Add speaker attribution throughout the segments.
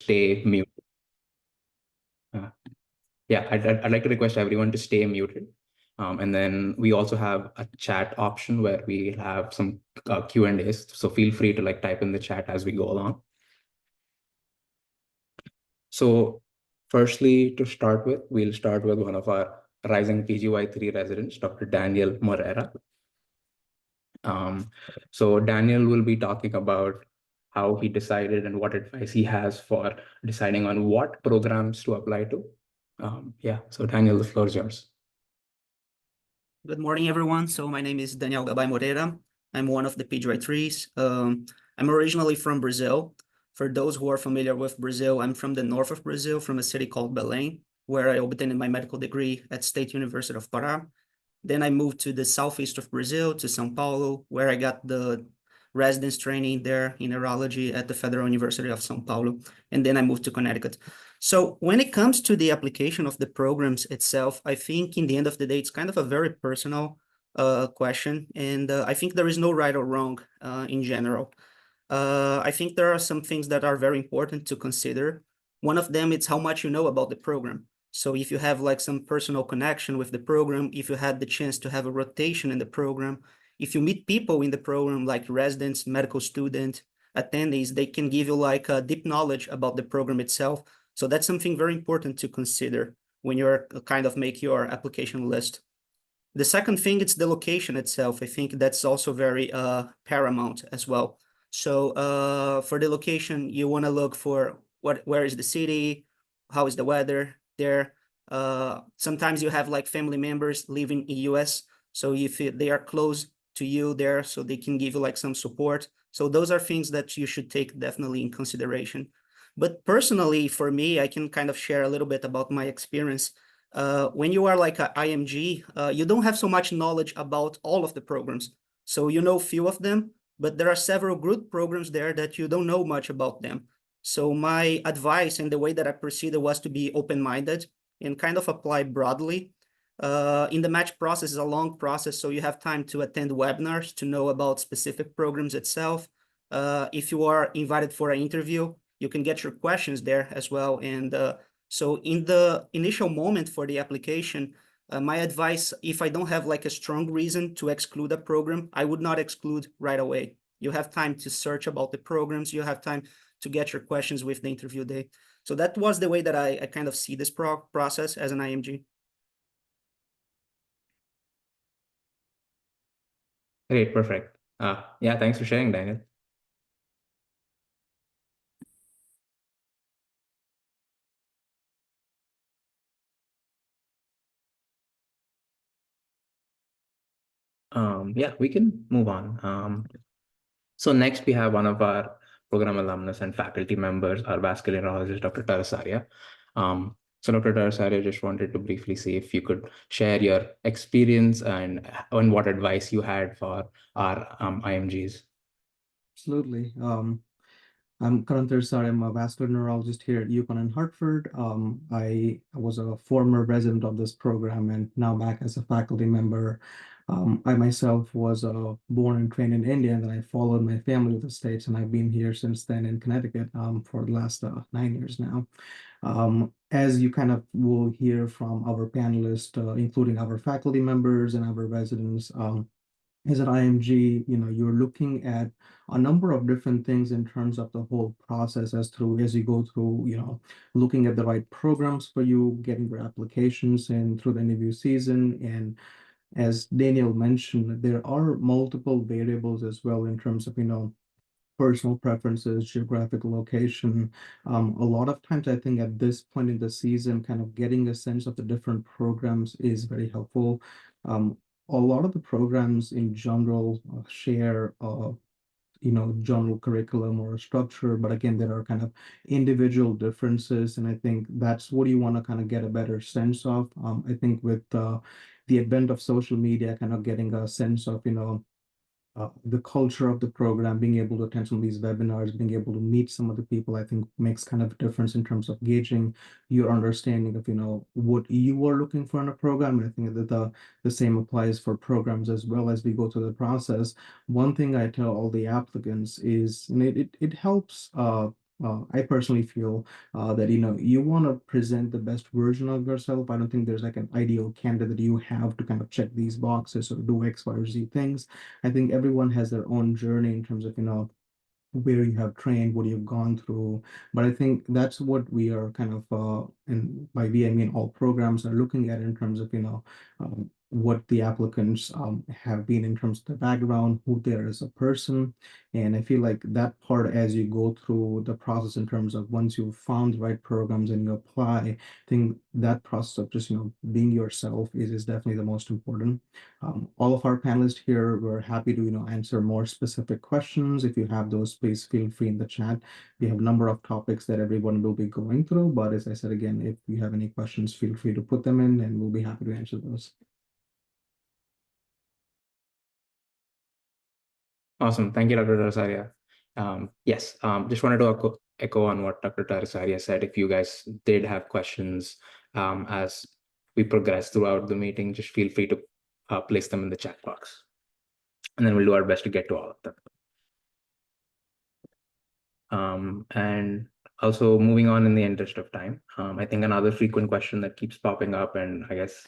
Speaker 1: stay muted. Yeah, I'd like to request everyone to stay muted. And then we also have a chat option where we have some Q&As. So feel free to like type in the chat as we go along. So firstly, to start with, we'll start with one of our rising PGY3 residents, Dr. Daniel Morera. So Daniel will be talking about how he decided and what advice he has for deciding on what programs to apply to. Yeah, so Daniel, the floor is yours.
Speaker 2: Good morning, everyone. So my name is Daniel Gabay Moreira. I'm one of the PGY3s. I'm originally from Brazil. For those who are familiar with Brazil, I'm from the north of Brazil, from a city called Belém, where I obtained my medical degree at State University of Pará. Then I moved to the southeast of Brazil, to São Paulo, where I got the residence training there in neurology at the Federal University of São Paulo. And then I moved to Connecticut. So when it comes to the application of the programs itself, I think in the end of the day, it's kind of a very personal question. And I think there is no right or wrong in general. I think there are some things that are very important to consider. One of them is how much you know about the program. So if you have like some personal connection with the program, if you had the chance to have a rotation in the program, if you meet people in the program like residents, medical students, attendees, they can give you like a deep knowledge about the program itself. So that's something very important to consider when you're kind of make your application list. The second thing is the location itself. I think that's also very paramount as well. So for the location, you want to look for where is the city, how is the weather there. Sometimes you have like family members living in US. So if they are close to you there, so they can give you like some support. So those are things that you should take definitely in consideration. But personally, for me, I can kind of share a little bit about my experience. When you are like an IMG, you don't have so much knowledge about all of the programs. So you know few of them, but there are several good programs there that you don't know much about them. So my advice and the way that I proceeded was to be open-minded and kind of apply broadly. In the match process is a long process, so you have time to attend webinars to know about specific programs itself. If you are invited for an interview, you can get your questions there as well. And so in the initial moment for the application, my advice, if I don't have like a strong reason to exclude a program, I would not exclude right away. You have time to search about the programs. You have time to get your questions with the interview day. So that was the way that I kind of see this process as an IMG.
Speaker 1: Great, perfect. Yeah, thanks for sharing, Daniel. Yeah, we can move on. So next we have one of our program alumnus and faculty members, our vascular neurologist, Dr. Tarasaria. So Dr. Tarasaria, just wanted to briefly see if you could share your experience and what advice you had for our IMGs.
Speaker 3: Absolutely. I'm Karan Tarasaria. I'm a vascular neurologist here at UConn in Hartford. I was a former resident of this program and now back as a faculty member. I myself was born and trained in India, and then I followed my family to the States, and I've been here since then in Connecticut for the last 9 years now. As you kind of will hear from our panelists, including our faculty members and our residents, as an IMG, you're looking at a number of different things in terms of the whole process as you go through, looking at the right programs for you, getting your applications in through the interview season. And as Daniel mentioned, there are multiple variables as well in terms of, personal preferences, geographic location. A lot of times, I think at this point in the season, kind of getting a sense of the different programs is very helpful. A lot of the programs in general share general curriculum or structure, but again, there are kind of individual differences, and I think that's what you want to kind of get a better sense of. I think with the advent of social media, kind of getting a sense of the culture of the program, being able to attend some of these webinars, being able to meet some of the people, I think makes kind of a difference in terms of gauging your understanding of, what you are looking for in a program. And I think that the same applies for programs as well as we go through the process. One thing I tell all the applicants is, it helps I personally feel that you want to present the best version of yourself. I don't think there's like an ideal candidate that you have to kind of check these boxes or do X, Y, or Z things. I think everyone has their own journey in terms of where you have trained, what you've gone through. But I think that's what we are kind of, and by we, I mean all programs are looking at in terms of, what the applicants have been in terms of the background, who they are as a person. And I feel like that part, as you go through the process in terms of once you've found the right programs and you apply, I think that process of just, being yourself is definitely the most important. All of our panelists here, we're happy to, answer more specific questions. If you have those, please feel free in the chat. We have a number of topics that everyone will be going through, but as I said, again, if you have any questions, feel free to put them in and we'll be happy to answer those.
Speaker 1: Awesome. Thank you, Dr. Tarasaria. Yes, just wanted to echo on what Dr. Tarasaria said. If you guys did have questions as we progress throughout the meeting, just feel free to place them in the chat box. And then we'll do our best to get to all of them. And also moving on in the interest of time, I think another frequent question that keeps popping up, and I guess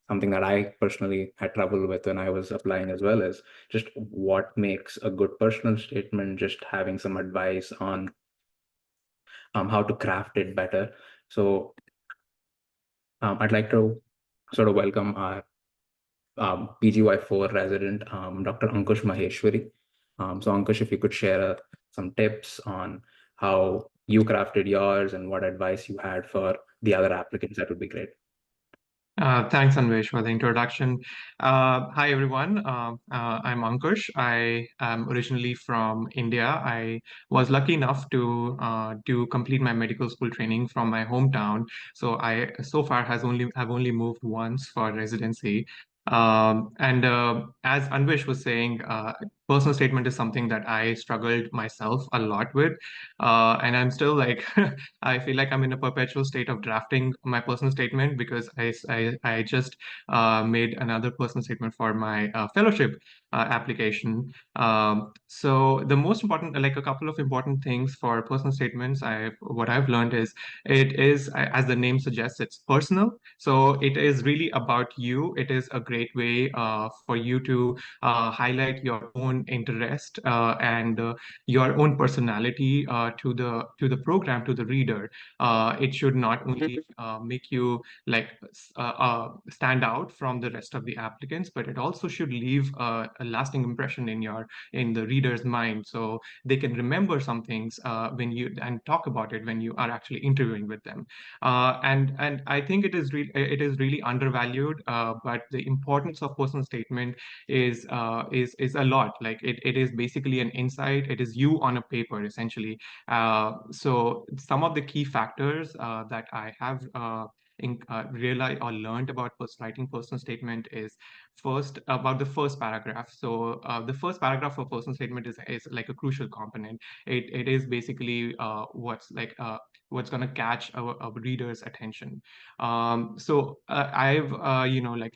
Speaker 1: something that I personally had trouble with when I was applying as well, is just what makes a good personal statement, just having some advice on how to craft it better. So I'd like to sort of welcome our PGY4 resident, Dr. Ankush Maheshwari. So Ankush, if you could share some tips on how you crafted yours and what advice you had for the other applicants, that would be great.
Speaker 4: Thanks, Anvesh, for the introduction. Hi, everyone. I'm Ankush. I am originally from India. I was lucky enough to complete my medical school training from my hometown. So I so far have only moved once for residency. And as Anvesh was saying, personal statement is something that I struggled myself a lot with. And I'm still like, I feel like I'm in a perpetual state of drafting my personal statement because I just made another personal statement for my fellowship application. So the most important, like a couple of important things for personal statements, what I've learned is it is, as the name suggests, it's personal. So it is really about you. It is a great way for you to highlight your own interest and your own personality to the program, to the reader. It should not only make you like stand out from the rest of the applicants, but it also should leave a lasting impression in the reader's mind, so they can remember some things when you and talk about it when you are actually interviewing with them. And I think it is really undervalued, but the importance of personal statement is a lot. Like it is basically an insight. It is you on a paper essentially. So some of the key factors that I have realized or learned about writing personal statement is first about the first paragraph. So the first paragraph of personal statement is like a crucial component. It is basically what's going to catch our reader's attention. So I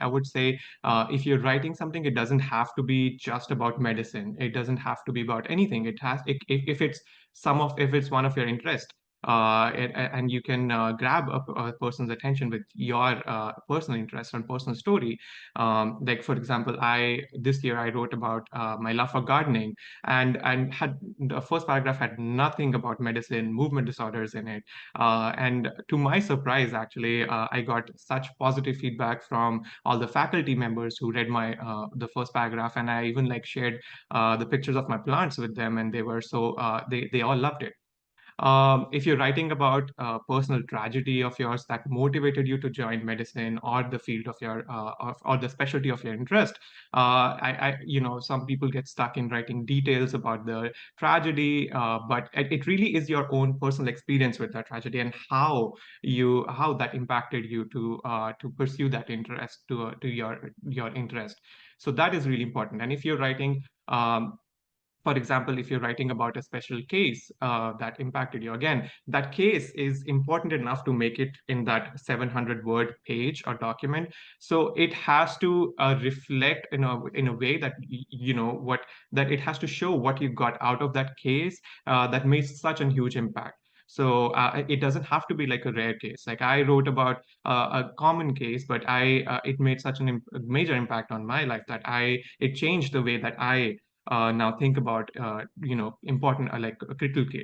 Speaker 4: would say if you're writing something, it doesn't have to be just about medicine. It doesn't have to be about anything. If it's one of your interests, and you can grab a person's attention with your personal interest and personal story. Like for example, this year I wrote about my love for gardening, and had the first paragraph had nothing about medicine, movement disorders in it. And to my surprise, actually, I got such positive feedback from all the faculty members who read my the first paragraph, and I even like shared the pictures of my plants with them, and they were they all loved it. If you're writing about a personal tragedy of yours that motivated you to join medicine or the field of or the specialty of your interest, some people get stuck in writing details about the tragedy, but it really is your own personal experience with that tragedy and how that impacted you to pursue that interest to your interest. So that is really important. And if you're writing for example, if you're writing about a special case that impacted you, again, that case is important enough to make it in that 700-word page or document. So it has to reflect in a way that, that it has to show what you got out of that case that made such a huge impact. So it doesn't have to be like a rare case. Like I wrote about a common case, but it made such a major impact on my life that it changed the way that I now think about important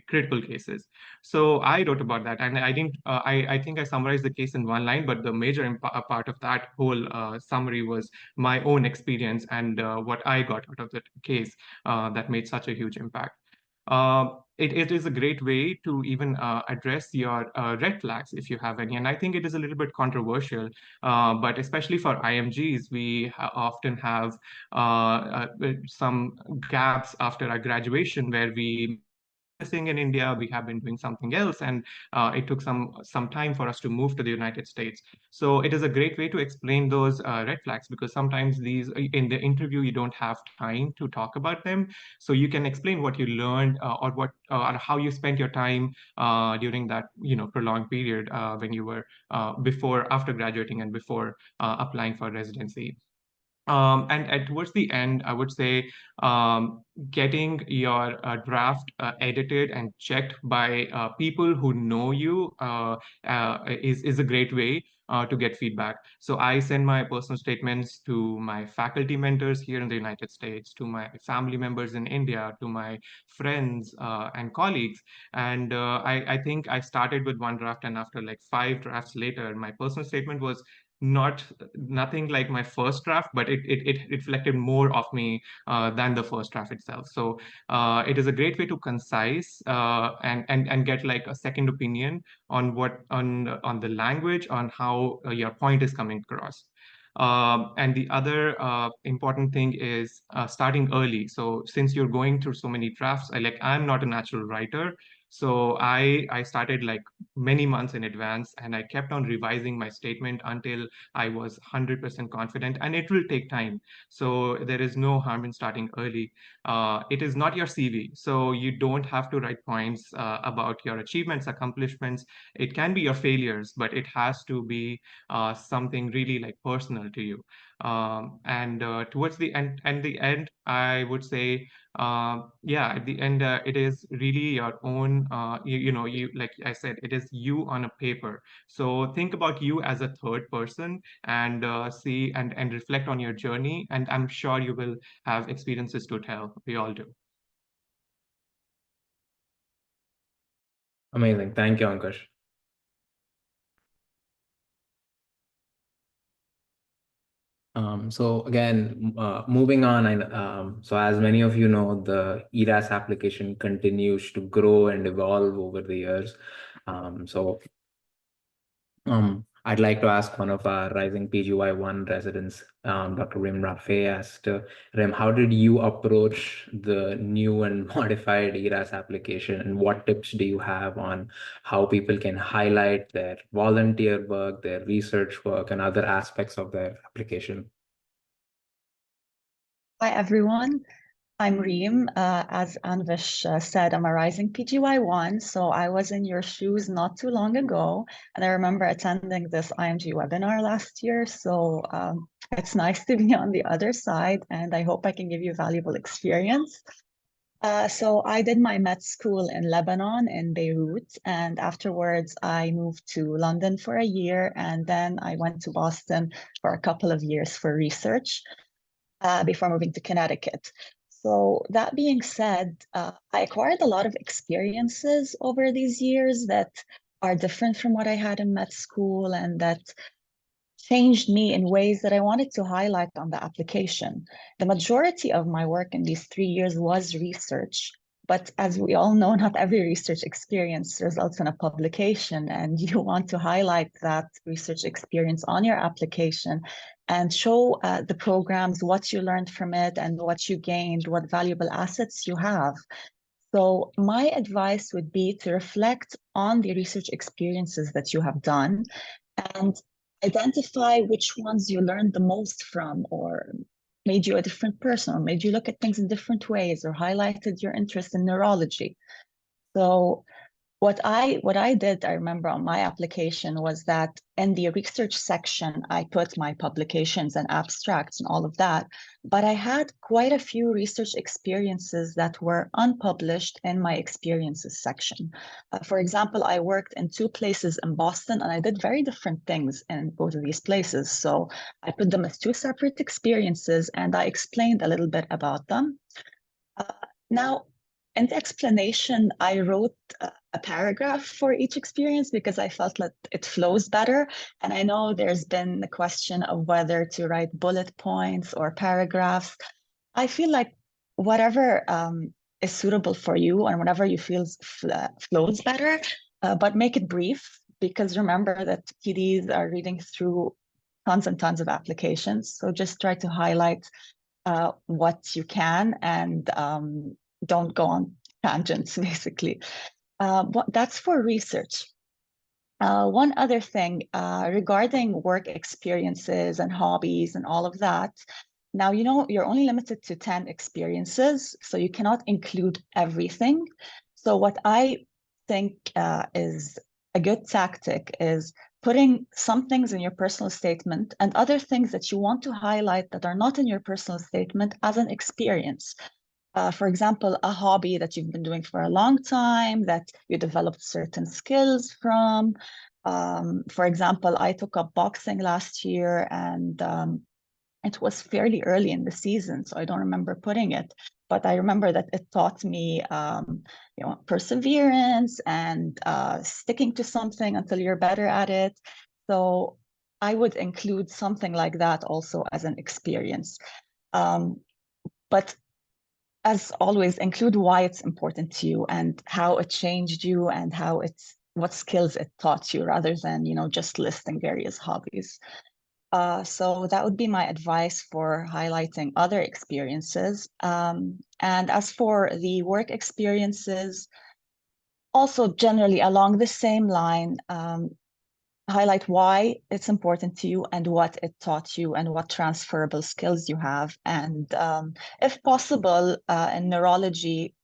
Speaker 4: critical cases. So I wrote about that, and I didn't. I think I summarized the case in one line, but the major part of that whole summary was my own experience and what I got out of the case that made such a huge impact. It is a great way to even address your red flags if you have any. And I think it is a little bit controversial, but especially for IMGs, we often have some gaps after our graduation where we in India, we have been doing something else, and it took some time for us to move to the United States. So it is a great way to explain those red flags, because sometimes these in the interview you don't have time to talk about them. So you can explain what you learned or how you spent your time during that prolonged period when you were after graduating and before applying for residency. And towards the end, I would say getting your draft edited and checked by people who know you is a great way to get feedback. So I send my personal statements to my faculty mentors here in the United States, to my family members in India, to my friends and colleagues. And I think I started with one draft, and after like 5 drafts later, my personal statement was nothing like my first draft, but it reflected more of me than the first draft itself. So it is a great way to concise and get like a second opinion on on the language, on how your point is coming across. And the other important thing is starting early. So since you're going through so many drafts, I'm not a natural writer. So I started like many months in advance, and I kept on revising my statement until I was 100% confident, and it will take time. So there is no harm in starting early. It is not your CV, so you don't have to write points about your achievements, accomplishments. It can be your failures, but it has to be something really like personal to you. And towards the end, I would say, at the end, it is really your own. You like I said, it is you on a paper. So think about you as a third person and see and reflect on your journey. And I'm sure you will have experiences to tell. We all do.
Speaker 1: Amazing. Thank you, Ankush. So again, moving on, and so as many of you know, the ERAS application continues to grow and evolve over the years. I'd like to ask one of our rising PGY1 residents, Dr. Rim Rafe, asked, Rim, how did you approach the new and modified ERAS application, and what tips do you have on how people can highlight their volunteer work, their research work, and other aspects of their application?
Speaker 5: Hi, everyone. I'm Reem. As Anvish said, I'm a rising PGY1, so I was in your shoes not too long ago, and I remember attending this IMG webinar last year, so it's nice to be on the other side, and I hope I can give you valuable experience. So I did my med school in Lebanon, in Beirut, and afterwards I moved to London for a year, and then I went to Boston for a couple of years for research before moving to Connecticut. So that being said, I acquired a lot of experiences over these years that are different from what I had in med school, and that changed me in ways that I wanted to highlight on the application. The majority of my work in these 3 years was research, but as we all know, not every research experience results in a publication, and you want to highlight that research experience on your application and show the programs, what you learned from it and what you gained, what valuable assets you have. So my advice would be to reflect on the research experiences that you have done and identify which ones you learned the most from, or made you a different person, or made you look at things in different ways, or highlighted your interest in neurology. So what I did, I remember on my application, was that in the research section, I put my publications and abstracts and all of that, but I had quite a few research experiences that were unpublished in my experiences section. For example, I worked in 2 places in Boston, and I did very different things in both of these places. So I put them as 2 separate experiences, and I explained a little bit about them. Now, in the explanation, I wrote a paragraph for each experience because I felt that it flows better. And I know there's been the question of whether to write bullet points or paragraphs. I feel like whatever is suitable for you and whatever you feel flows better, but make it brief, because remember that PDs are reading through tons and tons of applications. So just try to highlight what you can, and don't go on tangents, basically. That's for research. One other thing regarding work experiences and hobbies and all of that. Now, you're only limited to 10 experiences, so you cannot include everything. So what I think is a good tactic is putting some things in your personal statement and other things that you want to highlight that are not in your personal statement as an experience. For example, a hobby that you've been doing for a long time, that you developed certain skills from. For example, I took up boxing last year, and it was fairly early in the season, so I don't remember putting it. But I remember that it taught me, perseverance and sticking to something until you're better at it. So I would include something like that also as an experience. But as always, include why it's important to you and how it changed you and what skills it taught you, rather than, just listing various hobbies. So that would be my advice for highlighting other experiences. And as for the work experiences, also generally along the same line, highlight why it's important to you and what it taught you and what transferable skills you have. And if possible, in neurology,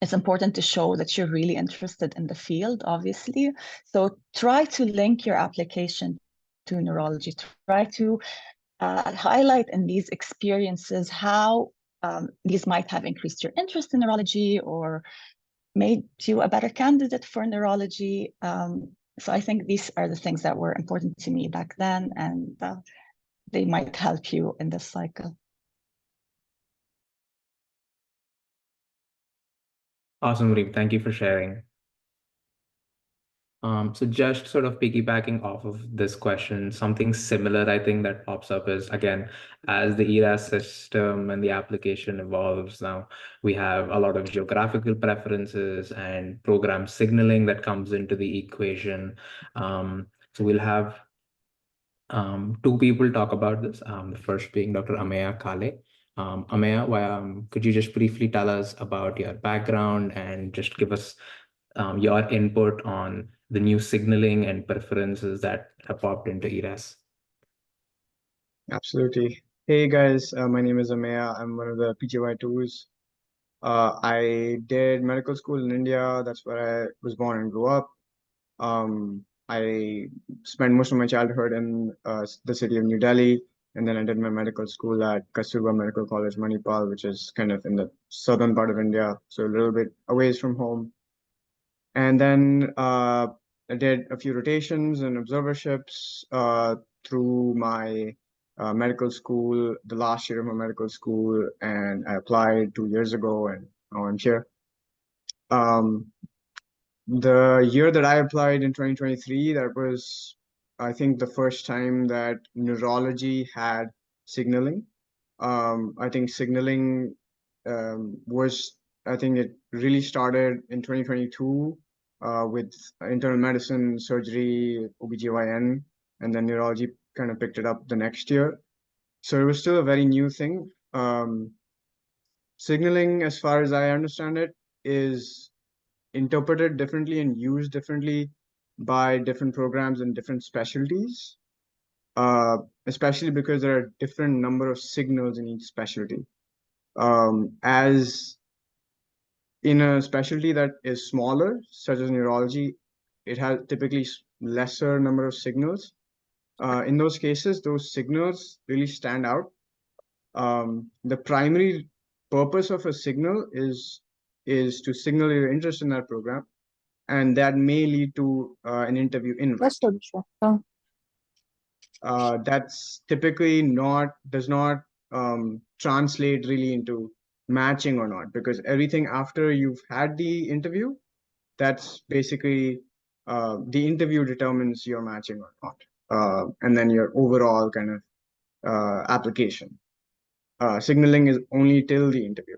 Speaker 5: it's important to show that you're really interested in the field, obviously. So try to link your application to neurology. Try to highlight in these experiences how these might have increased your interest in neurology or made you a better candidate for neurology. So I think these are the things that were important to me back then, and they might help you in this cycle.
Speaker 1: Awesome, Reem. Thank you for sharing. So just sort of piggybacking off of this question, something similar I think that pops up is, again, as the ERAS system and the application evolves now, we have a lot of geographical preferences and program signaling that comes into the equation. So we'll have 2 people talk about this. The first being Dr. Ameya Kale. Ameya, could you just briefly tell us about your background and just give us your input on the new signaling and preferences that have popped into ERAS?
Speaker 6: Absolutely. Hey guys, my name is Ameya. I'm one of the PGY2s. I did medical school in India. That's where I was born and grew up. I spent most of my childhood in the city of New Delhi, and then I did my medical school at Kasturba Medical College, Manipal, which is kind of in the southern part of India, so a little bit away from home. And then I did a few rotations and observerships through my medical school, the last year of my medical school, and I applied 2 years ago, and now I'm here. The year that I applied in 2023, that was, I think, the first time that neurology had signaling. I think signaling I think it really started in 2022 with internal medicine, surgery, OBGYN, and then neurology kind of picked it up the next year. So it was still a very new thing. Signaling, as far as I understand it, is interpreted differently and used differently by different programs and different specialties. especially because there are different number of signals in each specialty. As in a specialty that is smaller, such as neurology, it has typically lesser number of signals. In those cases, those signals really stand out. The primary purpose of a signal is to signal your interest in that program, and that may lead to an interview invite. That's typically does not translate really into matching or not, because everything after you've had the interview, that's basically the interview determines your matching or not, and then your overall kind of application. Signaling is only till the interview.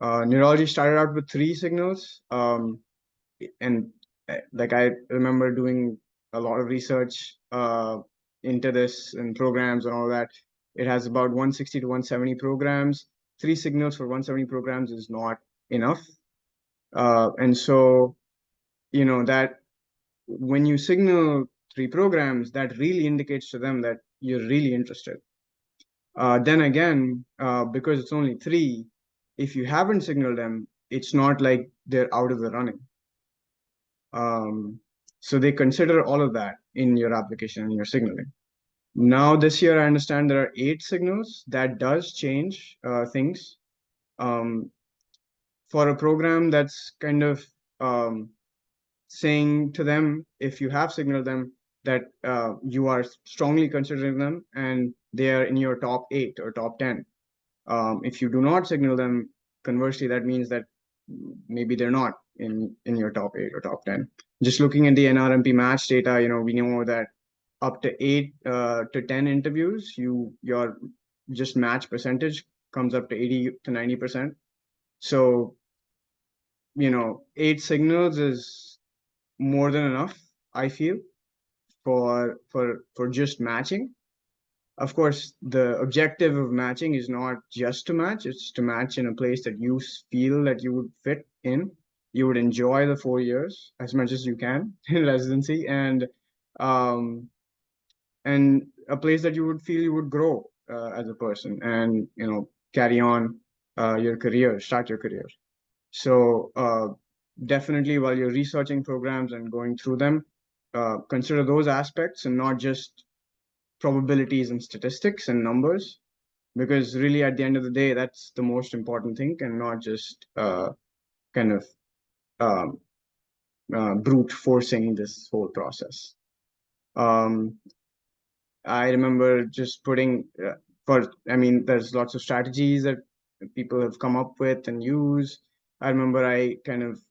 Speaker 6: Neurology started out with 3 signals, and like I remember doing a lot of research into this and programs and all that. It has about 160 to 170 programs. 3 signals for 170 programs is not enough. And so, you know, that when you signal 3 programs, that really indicates to them that you're really interested. Then again, because it's only 3, if you haven't signaled them, it's not like they're out of the running. So they consider all of that in your application and your signaling. Now this year, I understand there are 8 signals. That does change things. For a program that's kind of saying to them, if you have signaled them, that you are strongly considering them and they are in your top 8 or top 10. If you do not signal them, conversely, that means that maybe they're not in your top 8 or top 10. Just looking at the NRMP match data, you know, we know that up to 8 to 10 interviews, your just match percentage comes up to 80 to 90%. So, you know, 8 signals is more than enough, I feel, for just matching. Of course, the objective of matching is not just to match, it's to match in a place that you feel that you would fit in. You would enjoy the 4 years as much as you can in residency, and a place that you would feel you would grow as a person and, you know, carry on your career, start your career. So definitely while you're researching programs and going through them, consider those aspects and not just probabilities and statistics and numbers, because really at the end of the day, that's the most important thing, and not just kind of brute forcing this whole process. I remember just putting there's lots of strategies that people have come up with and use. I remember I kind of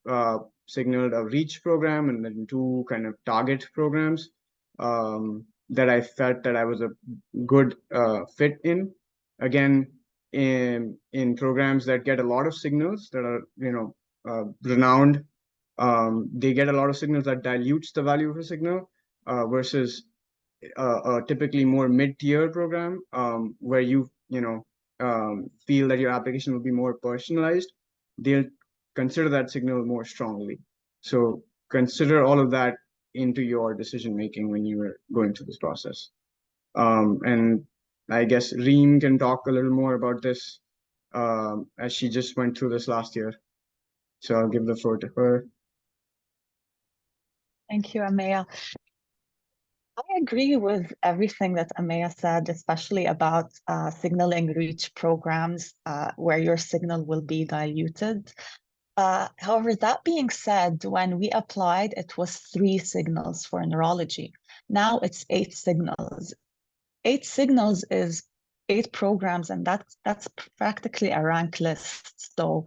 Speaker 6: signaled a reach program and then 2 kind of target programs that I felt that I was a good fit in. Again, in programs that get a lot of signals that are, you know, renowned, they get a lot of signals that dilutes the value of a signal versus a typically more mid-tier program where you feel that your application will be more personalized. They'll consider that signal more strongly. So consider all of that into your decision making when you are going through this process. And I guess Reem can talk a little more about this as she just went through this last year. So I'll give the floor to her.
Speaker 5: Thank you, Ameya. I agree with everything that Ameya said, especially about signaling reach programs where your signal will be diluted. However, that being said, when we applied, it was 3 signals for neurology. Now it's 8 signals. 8 signals is 8 programs, and that's practically a rank list. So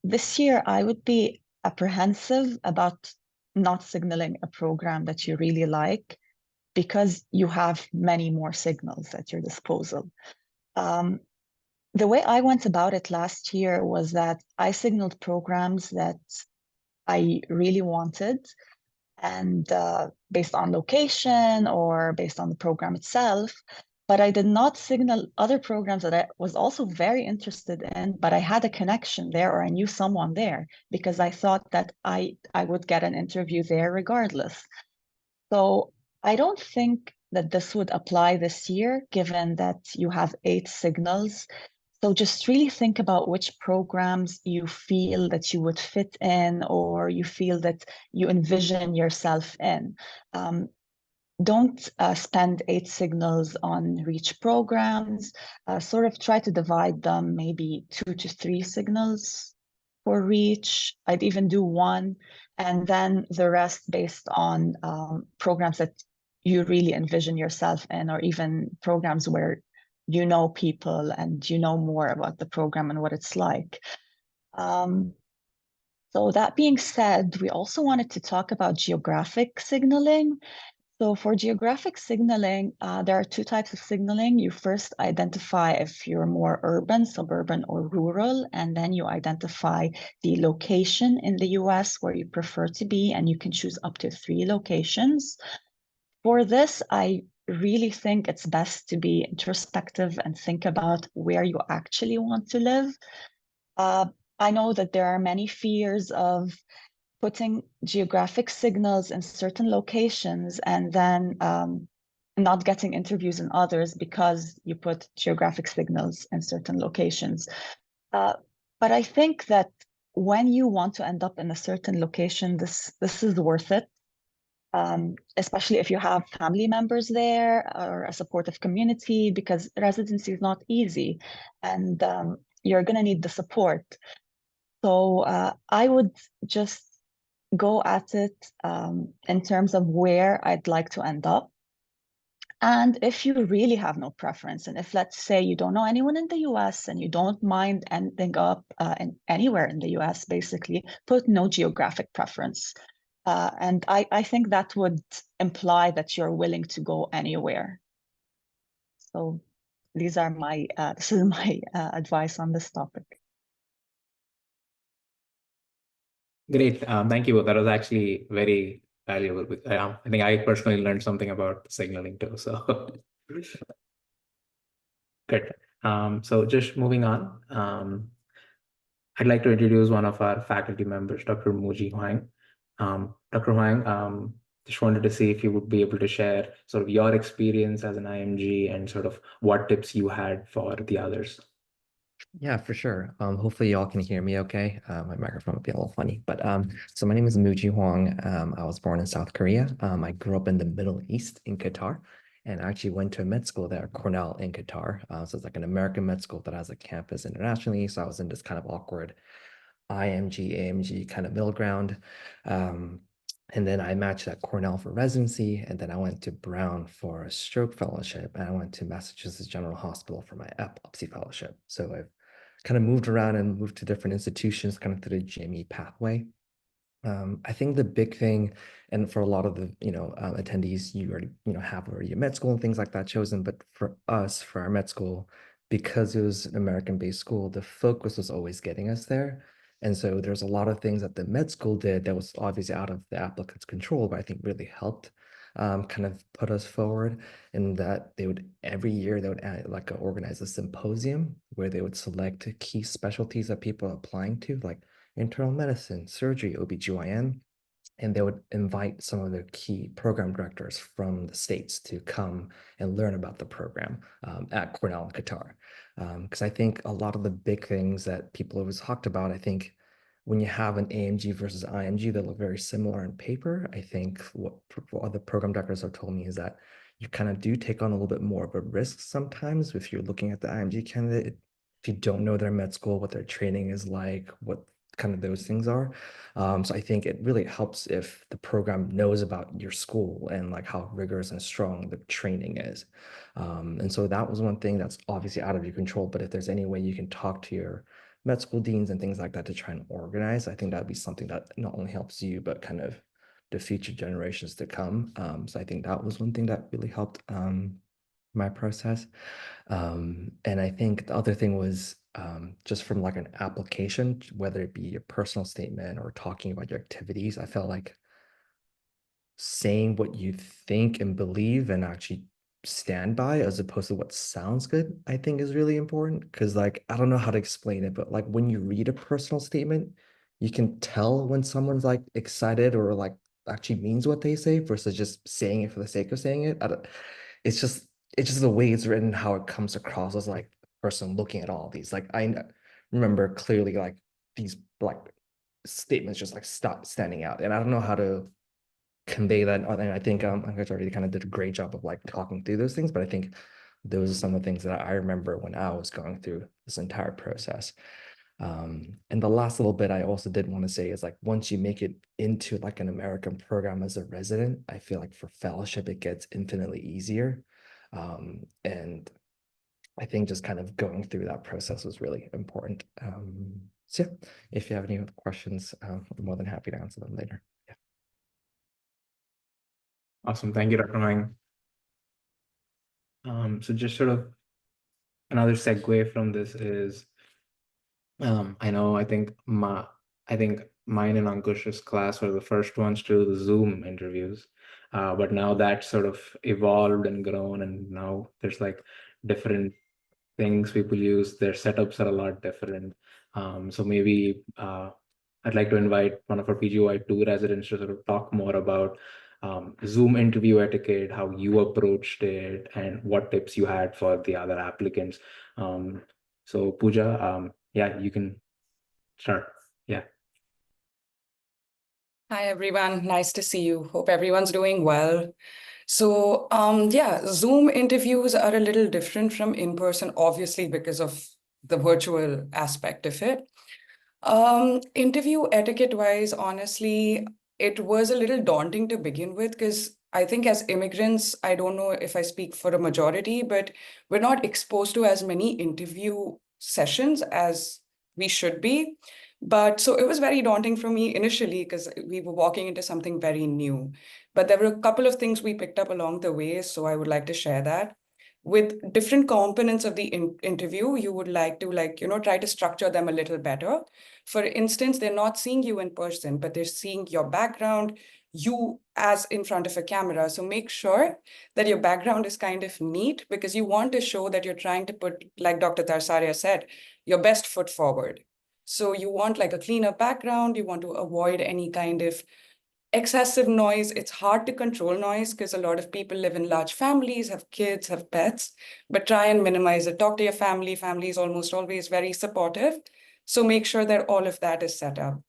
Speaker 5: this year, I would be apprehensive about not signaling a program that you really like, because you have many more signals at your disposal. The way I went about it last year was that I signaled programs that I really wanted, and based on location or based on the program itself, but I did not signal other programs that I was also very interested in, but I had a connection there or I knew someone there, because I thought that I would get an interview there regardless. So I don't think that this would apply this year, given that you have 8 signals. So just really think about which programs you feel that you would fit in, or you feel that you envision yourself in. Don't spend 8 signals on reach programs. Sort of try to divide them, maybe 2 to 3 signals for reach. I'd even do 1, and then the rest based on programs that you really envision yourself in, or even programs where you know people and you know more about the program and what it's like. So that being said, we also wanted to talk about geographic signaling. So for geographic signaling, there are 2 types of signaling. You first identify if you're more urban, suburban, or rural, and then you identify the location in the US where you prefer to be, and you can choose up to 3 locations. For this, I really think it's best to be introspective and think about where you actually want to live. I know that there are many fears of putting geographic signals in certain locations and then not getting interviews in others because you put geographic signals in certain locations. But I think that when you want to end up in a certain location, this is worth it, especially if you have family members there or a supportive community, because residency is not easy, and you're going to need the support. So I would just go at it in terms of where I'd like to end up. And if you really have no preference, and if, let's say, you don't know anyone in the US and you don't mind ending up anywhere in the US, basically, put no geographic preference. And I think that would imply that you're willing to go anywhere. So this is my advice on this topic.
Speaker 1: Great. Thank you. That was actually very valuable. I think I personally learned something about signaling too. So good. So just moving on, I'd like to introduce one of our faculty members, Dr. Muji Huang. Dr. Huang, just wanted to see if you would be able to share sort of your experience as an IMG and sort of what tips you had for the others.
Speaker 7: Yeah, for sure. Hopefully y'all can hear me okay. My microphone would be a little funny, but so my name is Muji Huang. I was born in South Korea. I grew up in the Middle East in Qatar, and I actually went to a med school there, Cornell in Qatar. So it's like an American med school that has a campus internationally. So I was in this kind of awkward IMG, AMG kind of middle ground. And then I matched at Cornell for residency, and then I went to Brown for a stroke fellowship, and I went to Massachusetts General Hospital for my epilepsy fellowship. So I've kind of moved around and moved to different institutions kind of through the GME pathway. I think the big thing, and for a lot of the attendees, you already have already a med school and things like that chosen, but for us, for our med school, because it was an American-based school, the focus was always getting us there. And so there's a lot of things that the med school did that was obviously out of the applicant's control, but I think really helped kind of put us forward, in that they would every year they would organize a symposium where they would select key specialties that people are applying to, like internal medicine, surgery, OBGYN, and they would invite some of the key program directors from the States to come and learn about the program at Cornell in Qatar. Because I think a lot of the big things that people always talked about, I think when you have an AMG versus IMG that look very similar on paper, I think what other program directors have told me is that you kind of do take on a little bit more of a risk sometimes if you're looking at the IMG candidate, if you don't know their med school, what their training is like, what kind of those things are. So I think it really helps if the program knows about your school and like how rigorous and strong the training is. And so that was one thing that's obviously out of your control, but if there's any way you can talk to your med school deans and things like that to try and organize, I think that'd be something that not only helps you, but kind of the future generations to come. So I think that was one thing that really helped my process. And I think the other thing was just from like an application, whether it be your personal statement or talking about your activities, I felt like saying what you think and believe and actually stand by as opposed to what sounds good, I think is really important. Because like, I don't know how to explain it, but like when you read a personal statement, you can tell when someone's like excited or like actually means what they say versus just saying it for the sake of saying it. It's just the way it's written, how it comes across as like the person looking at all these. Like I remember clearly like these like statements just like stop standing out, and I don't know how to convey that. And I think Ankush already kind of did a great job of like talking through those things, but I think those are some of the things that I remember when I was going through this entire process. And the last little bit I also did want to say is like, once you make it into like an American program as a resident, I feel like for fellowship, it gets infinitely easier. And I think just kind of going through that process was really important. So yeah, if you have any other questions, I'm more than happy to answer them later. Yeah.
Speaker 1: Awesome. Thank you, Dr. Mang. So just sort of another segue from this is, I think mine and Ankush's class were the first ones to do the Zoom interviews. But now that's sort of evolved and grown, and now there's like different things people use. Their setups are a lot different. So maybe I'd like to invite one of our PGY2 residents to sort of talk more about Zoom interview etiquette, how you approached it, and what tips you had for the other applicants. So Pooja, yeah, you can start. Yeah.
Speaker 8: Hi, everyone. Nice to see you. Hope everyone's doing well. So, yeah, Zoom interviews are a little different from in-person, obviously, because of the virtual aspect of it. Interview etiquette-wise, honestly, it was a little daunting to begin with, because I think as immigrants, I don't know if I speak for a majority, but we're not exposed to as many interview sessions as we should be. But so it was very daunting for me initially because we were walking into something very new. But there were a couple of things we picked up along the way, so I would like to share that. With different components of the interview, you would like to, try to structure them a little better. For instance, they're not seeing you in person, but they're seeing your background, you as in front of a camera. So make sure that your background is kind of neat, because you want to show that you're trying to put, like Dr. Tarsaria said, your best foot forward. So you want like a cleaner background, you want to avoid any kind of excessive noise. It's hard to control noise because a lot of people live in large families, have kids, have pets, but try and minimize it. Talk to your family. Family is almost always very supportive. So make sure that all of that is set up.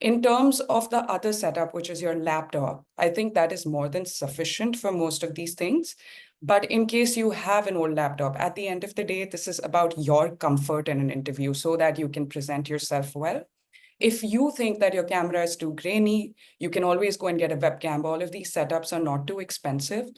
Speaker 8: In terms of the other setup, which is your laptop, I think that is more than sufficient for most of these things. But in case you have an old laptop, at the end of the day, this is about your comfort in an interview so that you can present yourself well. If you think that your camera is too grainy, you can always go and get a webcam. All of these setups are not too expensive.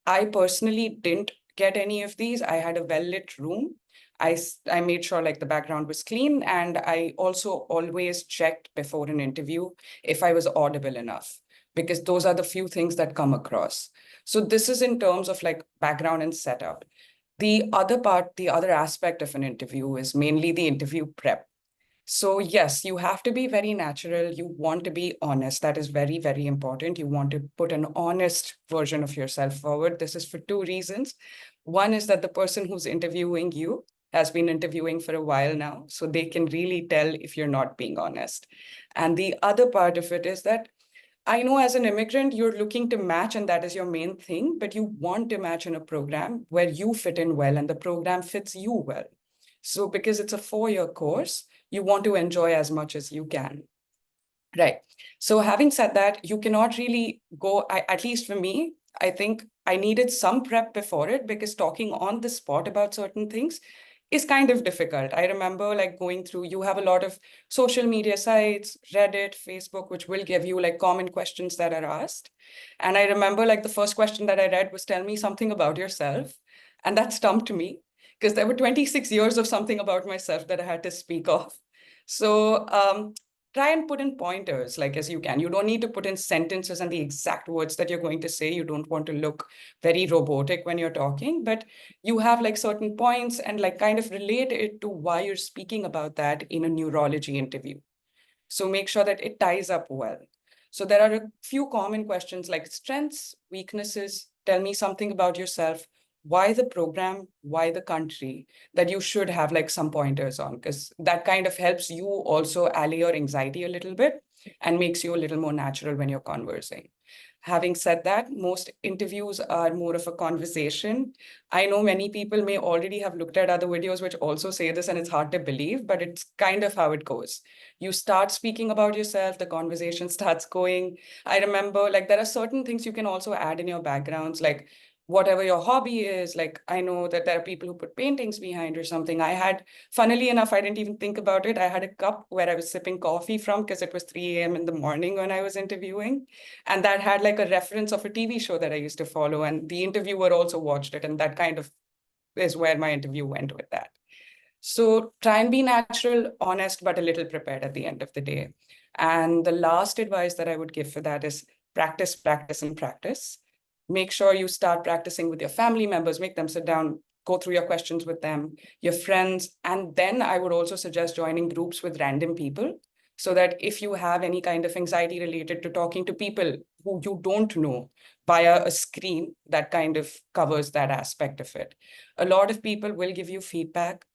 Speaker 8: I personally didn't get any of these. I had a well-lit room. I made sure like the background was clean, and I also always checked before an interview if I was audible enough, because those are the few things that come across. So this is in terms of like background and setup. The other part, the other aspect of an interview is mainly the interview prep. So yes, you have to be very natural. You want to be honest. That is very, very important. You want to put an honest version of yourself forward. This is for two reasons. One is that the person who's interviewing you has been interviewing for a while now, so they can really tell if you're not being honest. And the other part of it is that I know as an immigrant, you're looking to match, and that is your main thing, but you want to match in a program where you fit in well and the program fits you well. So because it's a 4-year course, you want to enjoy as much as you can. Right. So having said that, you cannot really go, at least for me, I think I needed some prep before it, because talking on the spot about certain things is kind of difficult. I remember like going through, you have a lot of social media sites, Reddit, Facebook, which will give you like common questions that are asked. And I remember like the first question that I read was, tell me something about yourself. And that stumped me, because there were 26 years of something about myself that I had to speak of. So try and put in pointers like as you can. You don't need to put in sentences and the exact words that you're going to say. You don't want to look very robotic when you're talking, but you have like certain points and like kind of relate it to why you're speaking about that in a neurology interview. So make sure that it ties up well. So there are a few common questions like strengths, weaknesses, tell me something about yourself, why the program, why the country, that you should have like some pointers on, because that kind of helps you also allay your anxiety a little bit and makes you a little more natural when you're conversing. Having said that, most interviews are more of a conversation. I know many people may already have looked at other videos which also say this, and it's hard to believe, but it's kind of how it goes. You start speaking about yourself, the conversation starts going. I remember like there are certain things you can also add in your backgrounds, like whatever your hobby is. Like I know that there are people who put paintings behind or something. I had, funnily enough, I didn't even think about it. I had a cup where I was sipping coffee from because it was 3 a.m. in the morning when I was interviewing. And that had like a reference of a TV show that I used to follow. And the interviewer also watched it. And that kind of is where my interview went with that. So try and be natural, honest, but a little prepared at the end of the day. And the last advice that I would give for that is practice, practice, and practice. Make sure you start practicing with your family members, make them sit down, go through your questions with them, your friends. And then I would also suggest joining groups with random people, so that if you have any kind of anxiety related to talking to people who you don't know via a screen, that kind of covers that aspect of it. A lot of people will give you feedback.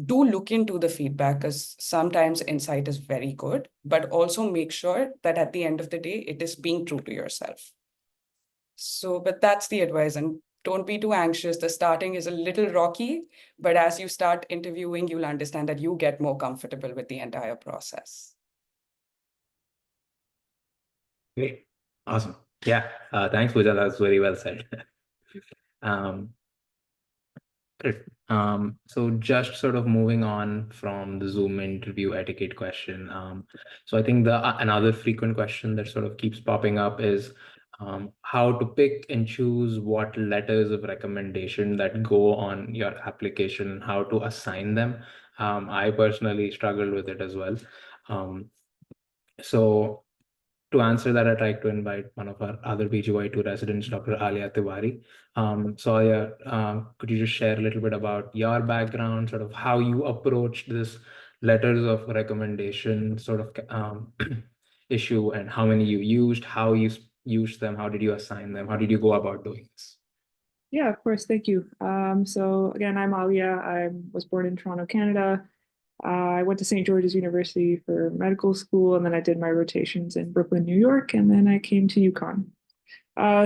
Speaker 8: Do look into the feedback, because sometimes insight is very good, but also make sure that at the end of the day, it is being true to yourself. So, but that's the advice. And don't be too anxious. The starting is a little rocky, but as you start interviewing, you'll understand that you get more comfortable with the entire process.
Speaker 1: Great. Awesome. Yeah. Thanks, Pooja. That's very well said. Great. So just sort of moving on from the Zoom interview etiquette question. So I think the another frequent question that sort of keeps popping up is how to pick and choose what letters of recommendation that go on your application, how to assign them. I personally struggled with it as well. So to answer that, I'd like to invite one of our other PGY2 residents, Dr. Alia Tiwari. So Alia, could you just share a little bit about your background, sort of how you approached this letters of recommendation sort of issue, and how many you used, how you used them, how did you assign them, how did you go about doing this?
Speaker 9: Yeah, of course. Thank you. So again, I'm Alia. I was born in Toronto, Canada. I went to St. George's University for medical school, and then I did my rotations in Brooklyn, New York, and then I came to UConn.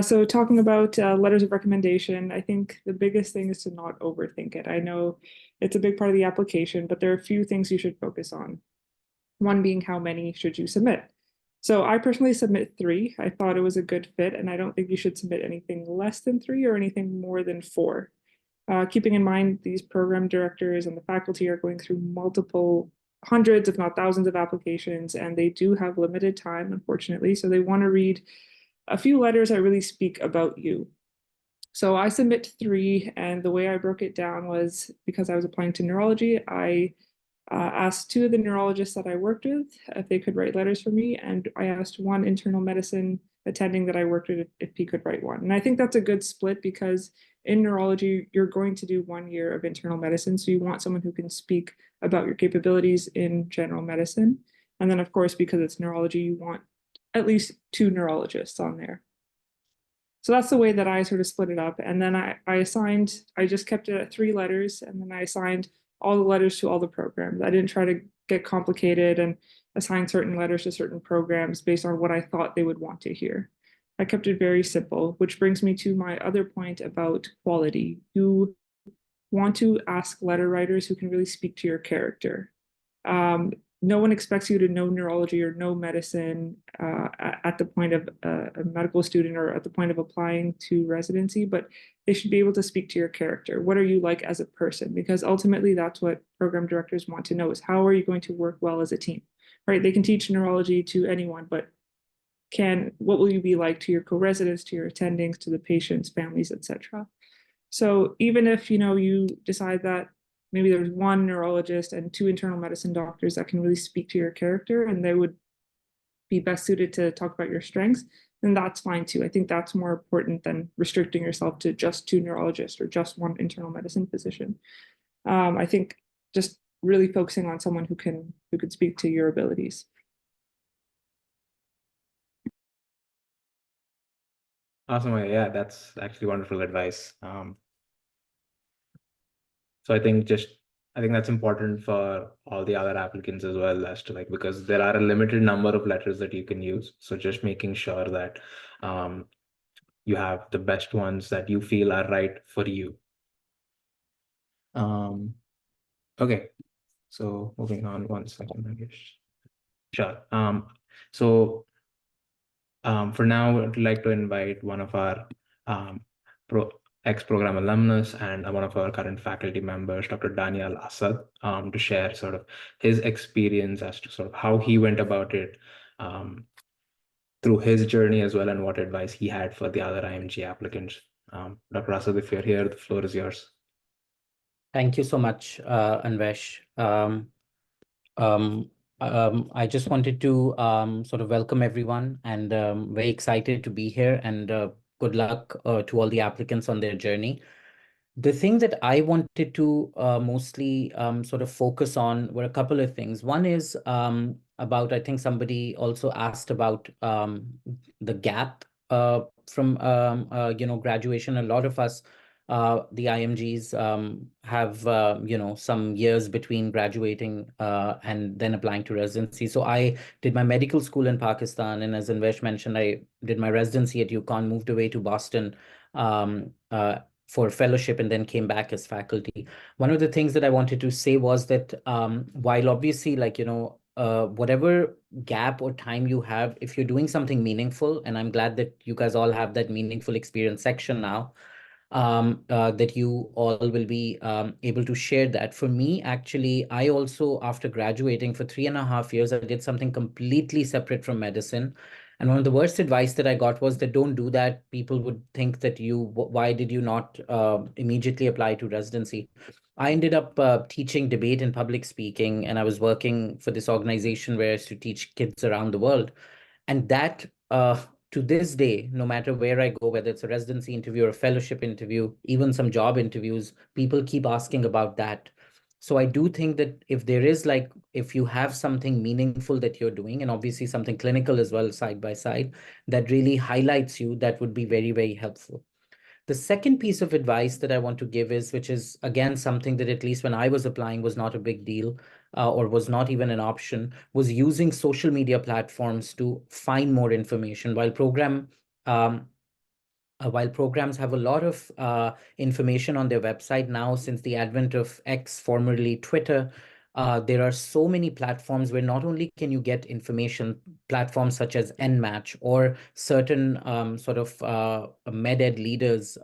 Speaker 9: So talking about letters of recommendation, I think the biggest thing is to not overthink it. I know it's a big part of the application, but there are a few things you should focus on. One being, how many should you submit? So I personally submit 3. I thought it was a good fit, and I don't think you should submit anything less than 3 or anything more than 4. Keeping in mind these program directors and the faculty are going through multiple hundreds, if not thousands, of applications, and they do have limited time, unfortunately. So they want to read a few letters that really speak about you. So I submit 3, and the way I broke it down was, because I was applying to neurology, I asked 2 of the neurologists that I worked with if they could write letters for me, and I asked 1 internal medicine attending that I worked with if he could write one. And I think that's a good split, because in neurology, you're going to do 1 year of internal medicine. So you want someone who can speak about your capabilities in general medicine. And then, of course, because it's neurology, you want at least 2 neurologists on there. So that's the way that I sort of split it up. And then I just kept it at 3 letters, and then I assigned all the letters to all the programs. I didn't try to get complicated and assign certain letters to certain programs based on what I thought they would want to hear. I kept it very simple, which brings me to my other point about quality. You want to ask letter writers who can really speak to your character. No one expects you to know neurology or know medicine at the point of a medical student or at the point of applying to residency, but they should be able to speak to your character. What are you like as a person? Because ultimately that's what program directors want to know, is how are you going to work well as a team, right? They can teach neurology to anyone, but what will you be like to your co-residents, to your attendings, to the patients, families, etc. So even if you decide that maybe there's 1 neurologist and 2 internal medicine doctors that can really speak to your character and they would be best suited to talk about your strengths, then that's fine too. I think that's more important than restricting yourself to just 2 neurologists or just 1 internal medicine physician. I think just really focusing on someone who can speak to your abilities.
Speaker 1: Awesome. Yeah, that's actually wonderful advice. So I think that's important for all the other applicants as well, as to because there are a limited number of letters that you can use. So just making sure that you have the best ones that you feel are right for you. Okay, so moving on 1 second, I guess. Sure. For now, I'd like to invite one of our ex-program alumnus and one of our current faculty members, Dr. Daniel Asad, to share sort of his experience as to sort of how he went about it through his journey as well, and what advice he had for the other IMG applicants. Dr. Asad, if you're here, the floor is yours.
Speaker 10: Thank you so much, Anvesh. I just wanted to sort of welcome everyone, and very excited to be here, and good luck to all the applicants on their journey. The thing that I wanted to mostly sort of focus on were a couple of things. One is about, I think somebody also asked about the gap from graduation. A lot of us, the IMGs, have some years between graduating and then applying to residency. So I did my medical school in Pakistan, and as Anvesh mentioned, I did my residency at UConn, moved away to Boston for fellowship, and then came back as faculty. One of the things that I wanted to say was that while obviously, whatever gap or time you have, if you're doing something meaningful, and I'm glad that you guys all have that meaningful experience section now, that you all will be able to share that. For me, actually, I also, after graduating for 3.5 years, I did something completely separate from medicine. And one of the worst advice that I got was that don't do that. People would think that why did you not immediately apply to residency? I ended up teaching debate and public speaking, and I was working for this organization where I used to teach kids around the world. And that, to this day, no matter where I go, whether it's a residency interview or a fellowship interview, even some job interviews, people keep asking about that. So I do think that if you have something meaningful that you're doing, and obviously something clinical as well, side by side, that really highlights you, that would be very, very helpful. The second piece of advice that I want to give is, which is again something that at least when I was applying was not a big deal, or was not even an option, was using social media platforms to find more information. While programs have a lot of information on their website now, since the advent of X, formerly Twitter, there are so many platforms where not only can you get information, platforms such as NMatch or certain sort of med-ed leaders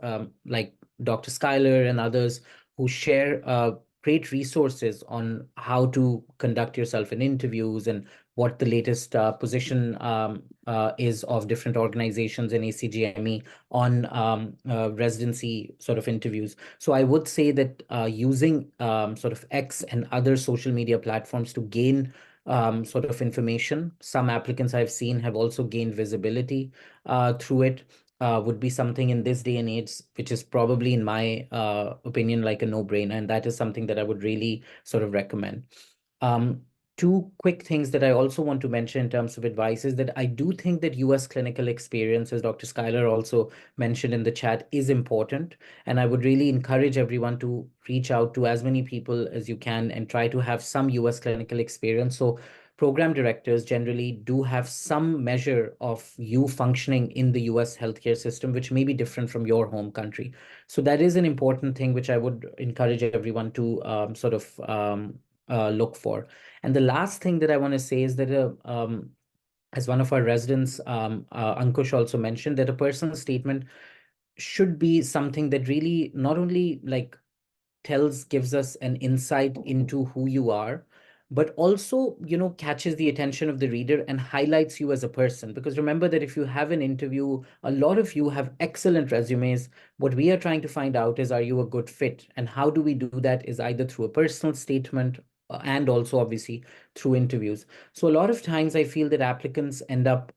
Speaker 10: like Dr. Schuyler and others who share great resources on how to conduct yourself in interviews and what the latest position is of different organizations in ACGME on residency sort of interviews. So I would say that using sort of X and other social media platforms to gain sort of information, some applicants I've seen have also gained visibility through it, would be something in this day and age, which is probably, in my opinion, like a no-brainer. And that is something that I would really sort of recommend. Two quick things that I also want to mention in terms of advice is that I do think that US clinical experience, as Dr. Schuyler also mentioned in the chat, is important. And I would really encourage everyone to reach out to as many people as you can and try to have some US clinical experience. So program directors generally do have some measure of you functioning in the US healthcare system, which may be different from your home country. So that is an important thing, which I would encourage everyone to look for. And the last thing that I want to say is that as one of our residents, Ankush also mentioned, that a personal statement should be something that really not only gives us an insight into who you are, but also, catches the attention of the reader and highlights you as a person. Because remember that if you have an interview, a lot of you have excellent resumes. What we are trying to find out is, are you a good fit? And how do we do that is either through a personal statement and also obviously through interviews. So a lot of times I feel that applicants end up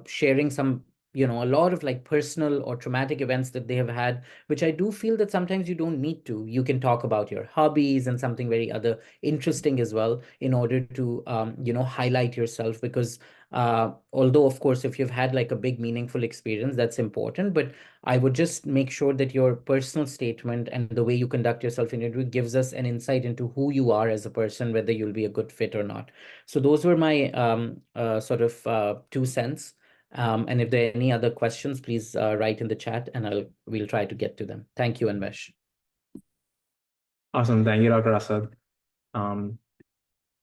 Speaker 10: sharing some, a lot of personal or traumatic events that they have had, which I do feel that sometimes you don't need to. You can talk about your hobbies and something very other interesting as well in order to, highlight yourself. Because although, of course, if you've had a big meaningful experience, that's important. But I would just make sure that your personal statement and the way you conduct yourself in interview gives us an insight into who you are as a person, whether you'll be a good fit or not. So those were my sort of 2 cents. And if there are any other questions, please write in the chat and we'll try to get to them. Thank you, Anvesh.
Speaker 1: Awesome. Thank you, Dr. Asad.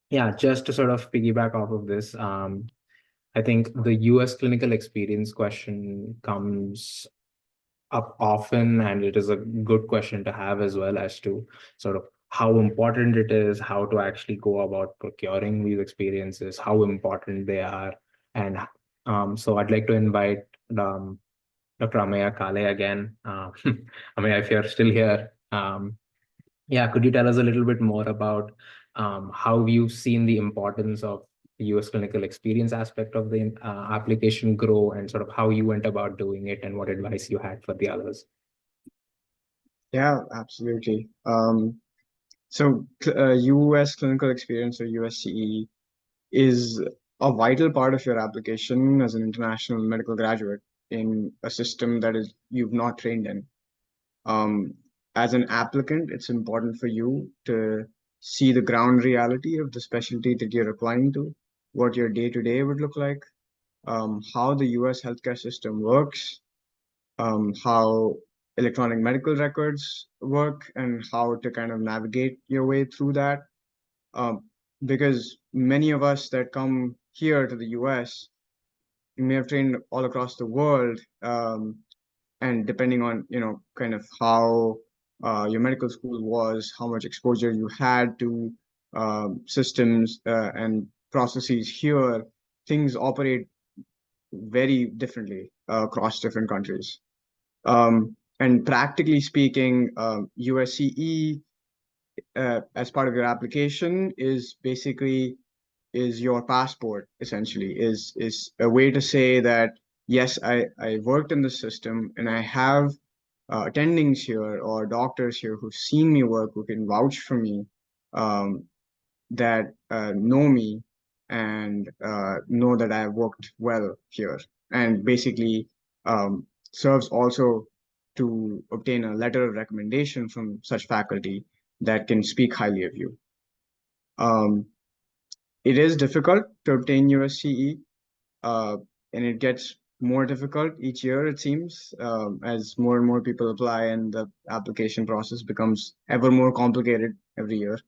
Speaker 1: Yeah, just to sort of piggyback off of this, I think the US clinical experience question comes up often, and it is a good question to have as well, as to sort of how important it is, how to actually go about procuring these experiences, how important they are. And so I'd like to invite Dr. Ameya Kale again. Ameya, if you're still here, yeah, could you tell us a little bit more about how you've seen the importance of the US clinical experience aspect of the application grow, and sort of how you went about doing it and what advice you had for the others?
Speaker 6: Yeah, absolutely. So US clinical experience, or USCE, is a vital part of your application as an international medical graduate in a system that is you've not trained in. As an applicant, it's important for you to see the ground reality of the specialty that you're applying to, what your day-to-day would look like, how the US healthcare system works, how electronic medical records work, and how to kind of navigate your way through that. Because many of us that come here to the US, you may have trained all across the world, and depending on, kind of how your medical school was, how much exposure you had to systems and processes here, things operate very differently across different countries. And practically speaking, USCE, as part of your application, is basically your passport, essentially, is a way to say that, yes, I worked in the system and I have attendings here or doctors here who've seen me work, who can vouch for me, that know me and know that I worked well here, and basically serves also to obtain a letter of recommendation from such faculty that can speak highly of you. It is difficult to obtain USCE, and it gets more difficult each year, it seems, as more and more people apply and the application process becomes ever more complicated every year.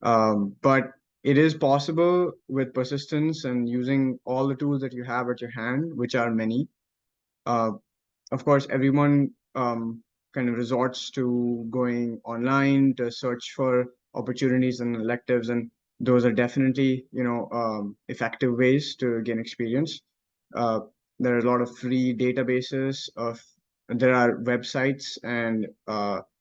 Speaker 6: But it is possible with persistence and using all the tools that you have at your hand, which are many. Of course, everyone kind of resorts to going online to search for opportunities and electives, and those are definitely, effective ways to gain experience. There are a lot of free databases there are websites and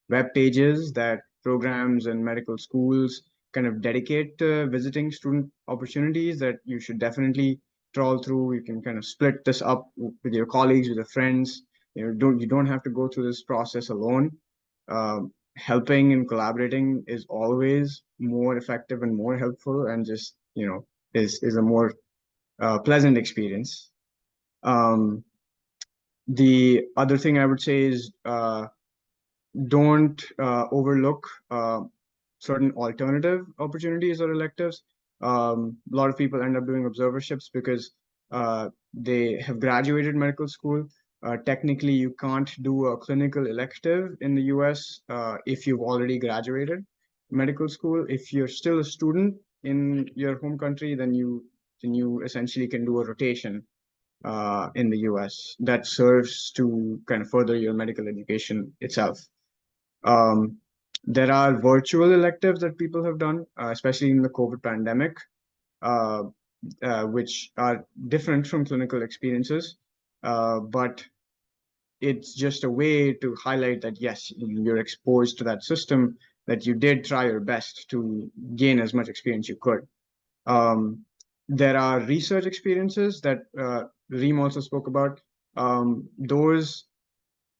Speaker 6: web pages that programs and medical schools kind of dedicate to visiting student opportunities that you should definitely trawl through. You can kind of split this up with your colleagues, with your friends. You don't have to go through this process alone. Helping and collaborating is always more effective and more helpful, and just, is a more pleasant experience. The other thing I would say is don't overlook certain alternative opportunities or electives. A lot of people end up doing observerships because they have graduated medical school. Technically, you can't do a clinical elective in the US if you've already graduated medical school. If you're still a student in your home country, then you essentially can do a rotation in the US that serves to kind of further your medical education itself. There are virtual electives that people have done, especially in the COVID pandemic, which are different from clinical experiences, but it's just a way to highlight that, yes, you're exposed to that system, that you did try your best to gain as much experience you could. There are research experiences that Reem also spoke about. Those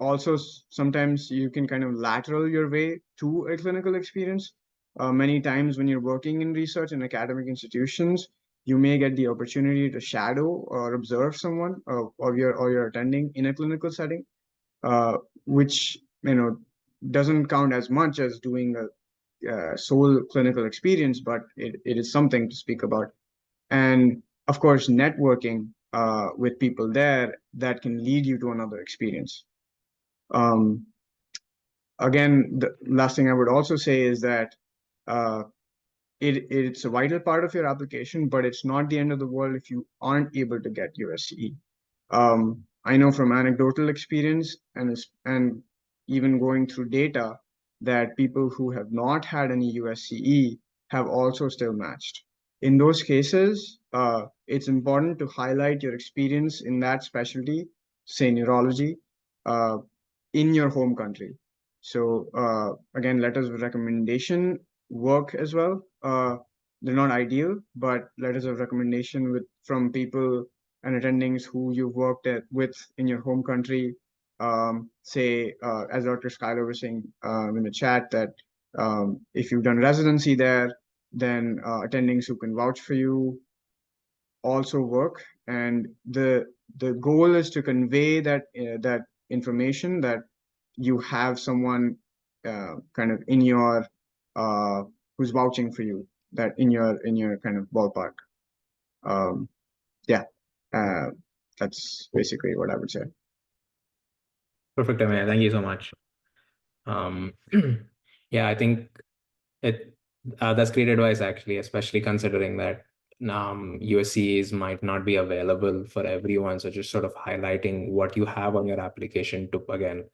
Speaker 6: also, sometimes you can kind of lateral your way to a clinical experience. Many times when you're working in research in academic institutions, you may get the opportunity to shadow or observe someone, or you're attending in a clinical setting, which doesn't count as much as doing a sole clinical experience, but it is something to speak about. And of course, networking with people there that can lead you to another experience. Again, the last thing I would also say is that it's a vital part of your application, but it's not the end of the world if you aren't able to get USCE. I know from anecdotal experience and even going through data that people who have not had any USCE have also still matched. In those cases, it's important to highlight your experience in that specialty, say neurology, in your home country. So again, letters of recommendation work as well. They're not ideal, but letters of recommendation from people and attendings who you've worked with in your home country. Say, as Dr. Schuyler was saying in the chat, that if you've done residency there, then attendings who can vouch for you also work. And the goal is to convey that that information, that you have someone kind of in your who's vouching for you, that in your kind of ballpark. Yeah, that's basically what I would say.
Speaker 1: Perfect, Amaya. Thank you so much. Yeah, I think that's great advice, actually, especially considering that USCs might not be available for everyone. So just sort of highlighting what you have on your application to, again,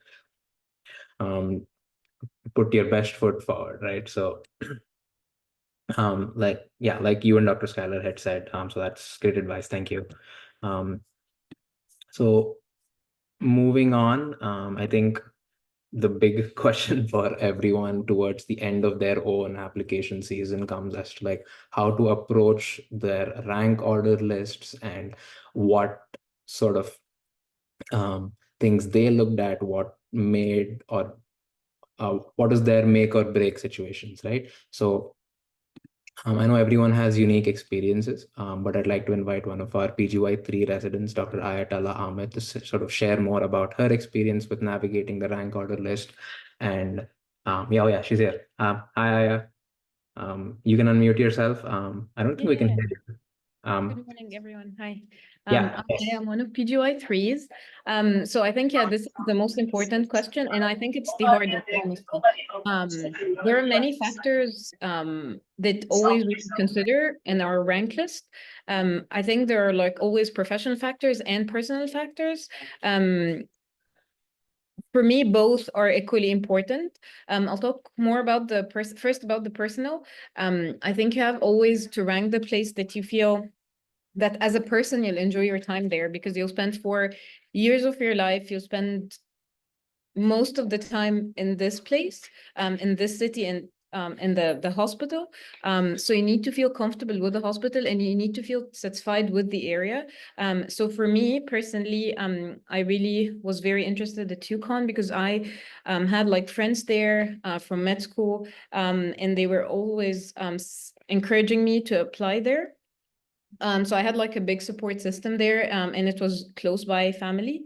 Speaker 1: put your best foot forward, right? So like you and Dr. Schuyler had said, so that's great advice. Thank you. So moving on, I think the big question for everyone towards the end of their own application season comes as to like how to approach their rank order lists and what sort of things they looked at, what made or what is their make or break situations, right? So I know everyone has unique experiences, but I'd like to invite one of our PGY3 residents, Dr. Ayatollah Ahmed, to sort of share more about her experience with navigating the rank order list. And yeah, she's here. Hi, Aya. You can unmute yourself. I don't think we can hear you.
Speaker 11: Good morning, everyone. Hi.
Speaker 1: Yeah.
Speaker 11: I'm one of PGY3s. So I think, this is the most important question, and I think it's the hardest, honestly. There are many factors that always we should consider in our rank list. I think there are like always professional factors and personal factors. For me, both are equally important. I'll talk more about first about the personal. I think you have always to rank the place that you feel that as a person, you'll enjoy your time there, because you'll spend 4 years of your life, you'll spend most of the time in this place, in this city, and in the hospital. So you need to feel comfortable with the hospital, and you need to feel satisfied with the area. So for me personally, I really was very interested at UConn because I had like friends there from med school, and they were always encouraging me to apply there. So I had like a big support system there, and it was close by family.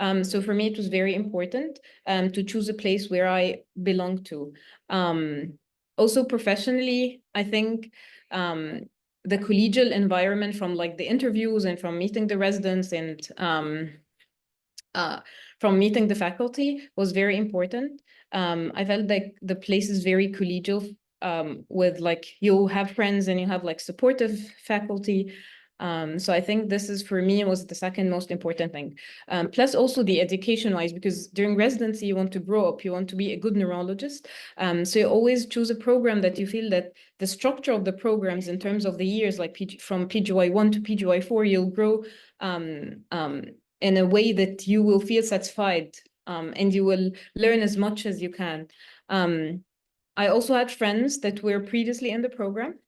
Speaker 11: So for me, it was very important to choose a place where I belong to. Also professionally, I think the collegial environment, from like the interviews and from meeting the residents and from meeting the faculty, was very important. I felt like the place is very collegial, with like you have friends and you have like supportive faculty. So I think this is, for me, was the second most important thing. Plus also the education wise, because during residency, you want to grow up, you want to be a good neurologist. So you always choose a program that you feel that the structure of the programs in terms of the years, like from PGY1 to PGY4, you'll grow in a way that you will feel satisfied, and you will learn as much as you can. I also had friends that were previously in the program,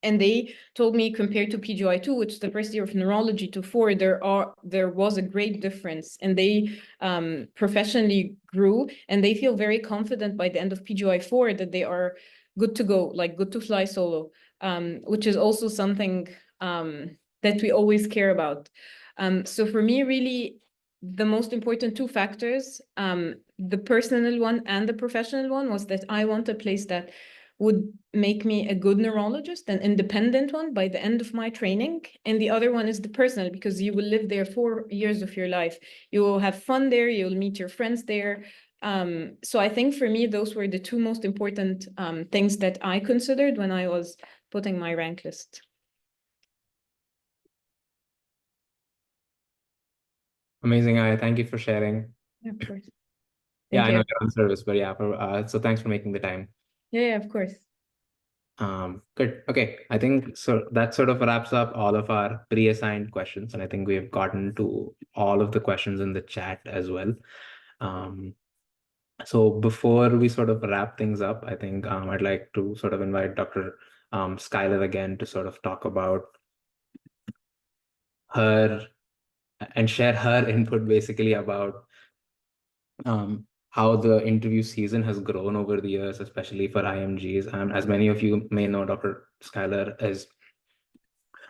Speaker 11: and they told me, compared to PGY2, which is the first year of neurology, to 4, there was a great difference, and they professionally grew, and they feel very confident by the end of PGY4 that they are good to go, like good to fly solo, which is also something that we always care about. So for me, really, the most important 2 factors, the personal one and the professional one, was that I want a place that would make me a good neurologist, an independent one by the end of my training. And the other one is the personal, because you will live there 4 years of your life. You will have fun there, you'll meet your friends there. So I think for me, those were the two most important things that I considered when I was putting my rank list.
Speaker 1: Amazing. Thank you for sharing.
Speaker 11: Yeah, of course.
Speaker 1: Yeah,
Speaker 11: Thank
Speaker 1: I know
Speaker 11: you.
Speaker 1: you're on service, but yeah, so thanks for making the time.
Speaker 11: Yeah, of course.
Speaker 1: Good. Okay. I think so that sort of wraps up all of our pre-assigned questions. And I think we've gotten to all of the questions in the chat as well. So before we sort of wrap things up, I think I'd like to sort of invite Dr. Skylar again to sort of talk about her and share her input basically about how the interview season has grown over the years, especially for IMGs. And as many of you may know, Dr. Skylar is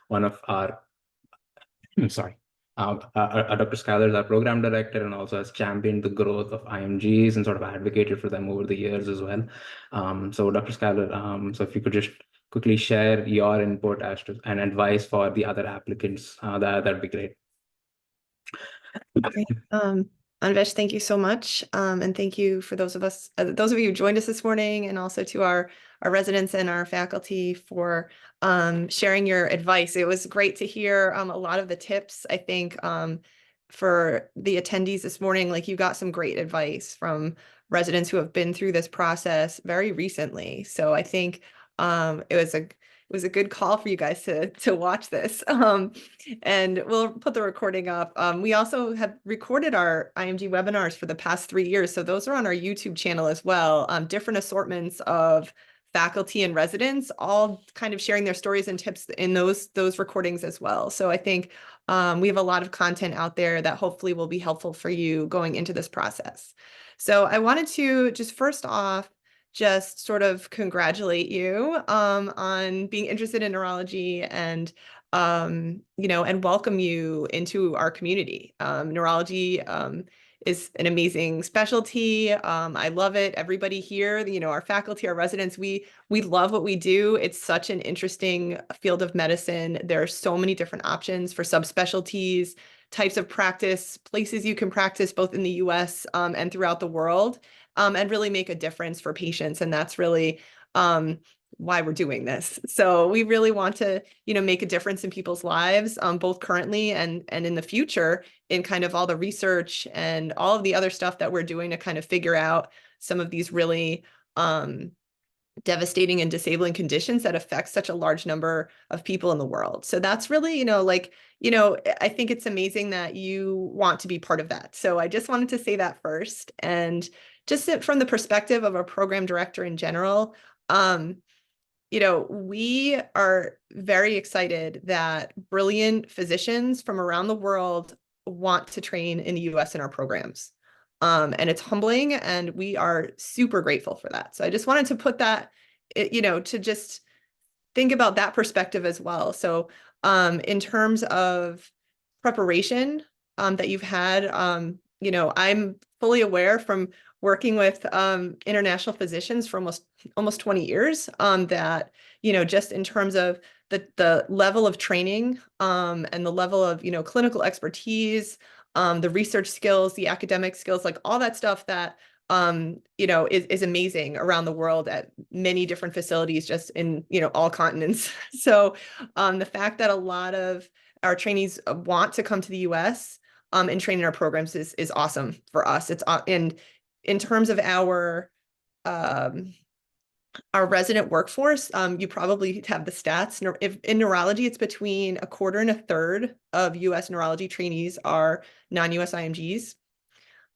Speaker 1: one of our, Dr. Skylar is our program director and also has championed the growth of IMGs and sort of advocated for them over the years as well. So Dr. Skylar, so if you could just quickly share your input as to and advice for the other applicants, that'd be great.
Speaker 12: Great. Anvesh, thank you so much. And thank you for those of you who joined us this morning, and also to our residents and our faculty for sharing your advice. It was great to hear a lot of the tips. I think for the attendees this morning, like, you got some great advice from residents who have been through this process very recently. So I think it was a good call for you guys to watch this. And we'll put the recording up. We also have recorded our IMG webinars for the past 3 years. So those are on our YouTube channel as well. Different assortments of faculty and residents, all kind of sharing their stories and tips in those recordings as well. So I think we have a lot of content out there that hopefully will be helpful for you going into this process. So I wanted to just first off, just sort of congratulate you on being interested in neurology, and and welcome you into our community. Neurology is an amazing specialty. I love it. Everybody here, our faculty, our residents, we love what we do. It's such an interesting field of medicine. There are so many different options for subspecialties, types of practice, places you can practice both in the US and throughout the world, and really make a difference for patients. And that's really why we're doing this. So we really want to, make a difference in people's lives, both currently and in the future, in kind of all the research and all of the other stuff that we're doing to kind of figure out some of these really devastating and disabling conditions that affect such a large number of people in the world. So that's really, I think it's amazing that you want to be part of that. So I just wanted to say that first. And just from the perspective of a program director in general, we are very excited that brilliant physicians from around the world want to train in the US in our programs. And it's humbling, and we are super grateful for that. So I just wanted to put that, to just think about that perspective as well. So in terms of preparation that you've had, I'm fully aware from working with international physicians for almost 20 years that, just in terms of the level of training and the level of, clinical expertise, the research skills, the academic skills, like all that stuff that, is amazing around the world at many different facilities, just in, all continents. So the fact that a lot of our trainees want to come to the US and train in our programs is awesome for us. And in terms of our resident workforce, you probably have the stats. In neurology, it's between 1/4 and 1/3 of US neurology trainees are non-US IMGs.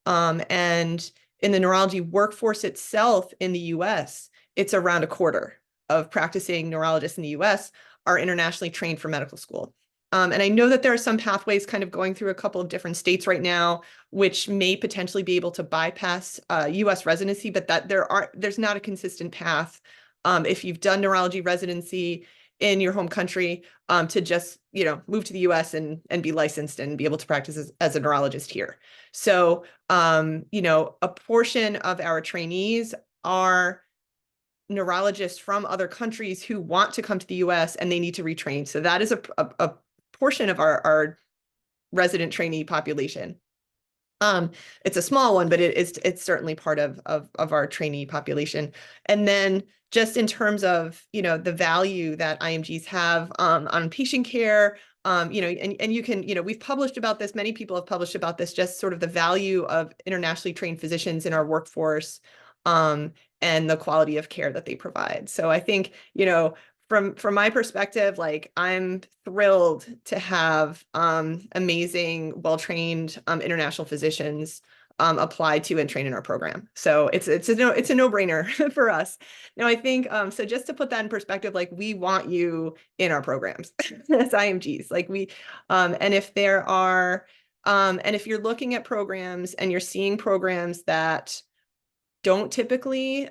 Speaker 12: And in the neurology workforce itself in the US, it's around 1/4 of practicing neurologists in the US are internationally trained for medical school. And I know that there are some pathways kind of going through a couple of different states right now, which may potentially be able to bypass US residency, but there's not a consistent path if you've done neurology residency in your home country to just, move to the US and be licensed and be able to practice as a neurologist here. So, a portion of our trainees are neurologists from other countries who want to come to the US and they need to retrain. So that is a portion of our resident trainee population. It's a small one, but it's certainly part of our trainee population. And then just in terms of, you know, the value that IMGs have on patient care, you know, and you can, you know, we've published about this, many people have published about this, just sort of the value of internationally trained physicians in our workforce, and the quality of care that they provide. So I think, you know, from my perspective, like I'm thrilled to have amazing, well-trained international physicians apply to and train in our program. So it's a no-brainer for us. Now I think so just to put that in perspective, like we want you in our programs as IMGs. Like we and if there are and if you're looking at programs and you're seeing programs that don't typically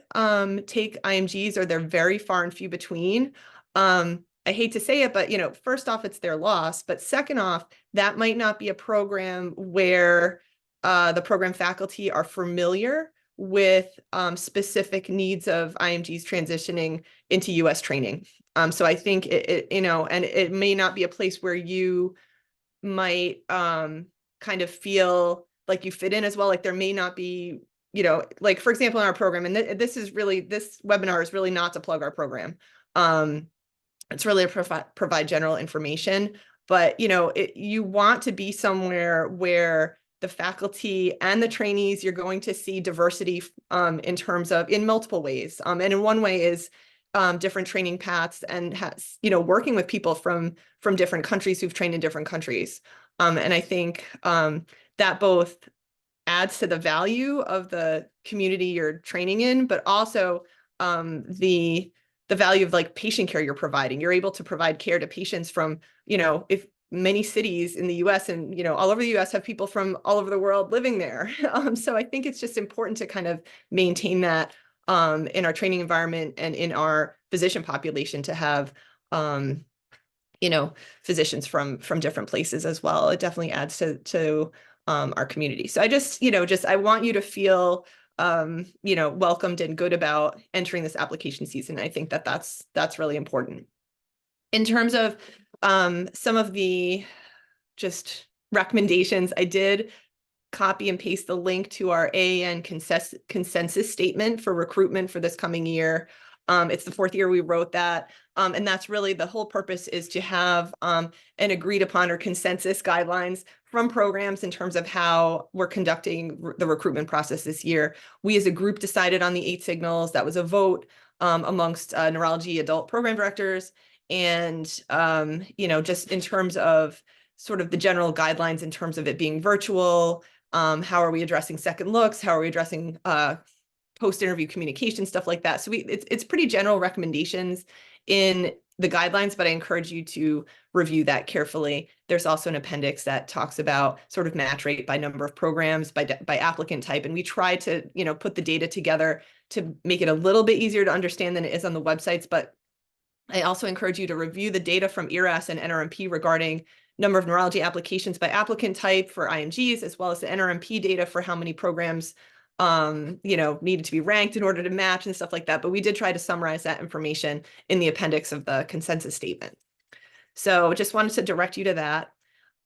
Speaker 12: take IMGs, or they're very far and few between. I hate to say it, but you know, first off, it's their loss. But second off, that might not be a program where the program faculty are familiar with specific needs of IMGs transitioning into US training. So I think it, you know, and it may not be a place where you might kind of feel like you fit in as well. Like there may not be, you know, like for example, in our program, and this webinar is really not to plug our program. It's really to provide general information, but you know, you want to be somewhere where the faculty and the trainees, you're going to see diversity in terms of, in multiple ways. And in one way is different training paths and has, you know, working with people from different countries who've trained in different countries. And I think that both adds to the value of the community you're training in, but also the value of like patient care you're providing. You're able to provide care to patients from, you know, if many cities in the US and, you know, all over the US have people from all over the world living there. So I think it's just important to kind of maintain that in our training environment and in our physician population to have, you know, physicians from different places as well. It definitely adds to our community. So I just, you know, I want you to feel, you know, welcomed and good about entering this application season. I think that that's really important. In terms of some of the just recommendations, I did copy and paste the link to our AAN consensus statement for recruitment for this coming year. It's the 4th year we wrote that. And that's really the whole purpose, is to have an agreed upon or consensus guidelines from programs in terms of how we're conducting the recruitment process this year. We as a group decided on the 8 signals. That was a vote amongst neurology adult program directors. And, you know, just in terms of sort of the general guidelines in terms of it being virtual, how are we addressing second looks? How are we addressing post-interview communication, stuff like that. So it's pretty general recommendations in the guidelines, but I encourage you to review that carefully. There's also an appendix that talks about sort of match rate by number of programs, by applicant type. And we try to, you know, put the data together to make it a little bit easier to understand than it is on the websites. But I also encourage you to review the data from ERAS and NRMP regarding number of neurology applications by applicant type for IMGs, as well as the NRMP data for how many programs you know, needed to be ranked in order to match and stuff like that. But we did try to summarize that information in the appendix of the consensus statement. So just wanted to direct you to that.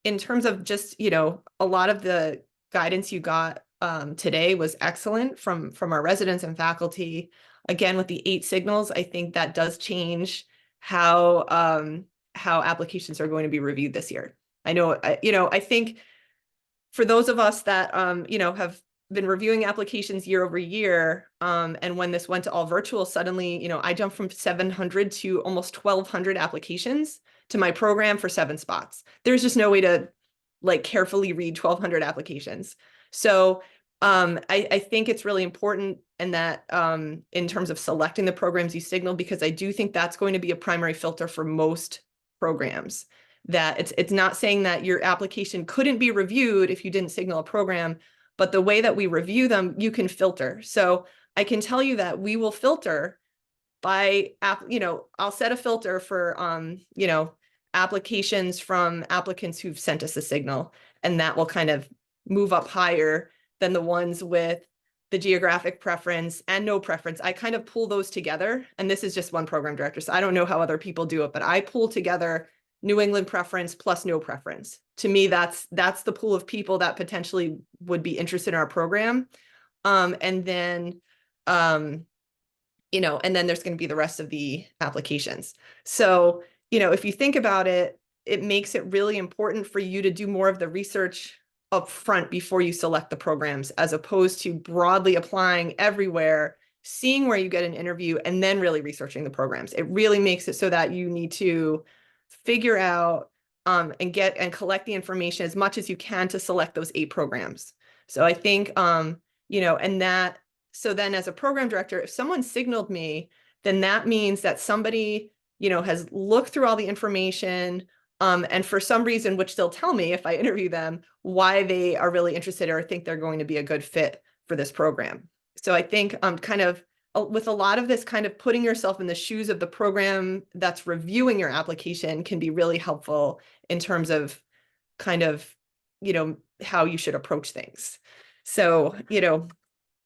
Speaker 12: In terms of just, you know, a lot of the guidance you got today was excellent from our residents and faculty. Again, with the 8 signals, I think that does change how applications are going to be reviewed this year. I know, you know, I think for those of us that, you know, have been reviewing applications year over year, and when this went to all virtual, suddenly, you know, I jumped from 700 to almost 1,200 applications to my program for 7 spots. There's just no way to like carefully read 1,200 applications. So I think it's really important, and that in terms of selecting the programs you signal, because I do think that's going to be a primary filter for most programs. That it's not saying that your application couldn't be reviewed if you didn't signal a program, but the way that we review them, you can filter. So I can tell you that we will filter by, you know, I'll set a filter for, you know, applications from applicants who've sent us a signal, and that will kind of move up higher than the ones with the geographic preference and no preference, I kind of pull those together. And this is just one program director, so I don't know how other people do it, but I pull together New England preference plus no preference. To me, that's the pool of people that potentially would be interested in our program. And then, you know, and then there's going to be the rest of the applications. So, you know, if you think about it, it makes it really important for you to do more of the research up front before you select the programs, as opposed to broadly applying everywhere, seeing where you get an interview, and then really researching the programs. It really makes it so that you need to figure out and get and collect the information as much as you can to select those 8 programs. So I think, you know, and that, so then as a program director, if someone signaled me, then that means that somebody, you know, has looked through all the information, and for some reason, which they'll tell me if I interview them, why they are really interested or think they're going to be a good fit for this program. So I think kind of with a lot of this, kind of putting yourself in the shoes of the program that's reviewing your application can be really helpful in terms of kind of, you know, how you should approach things. So, you know,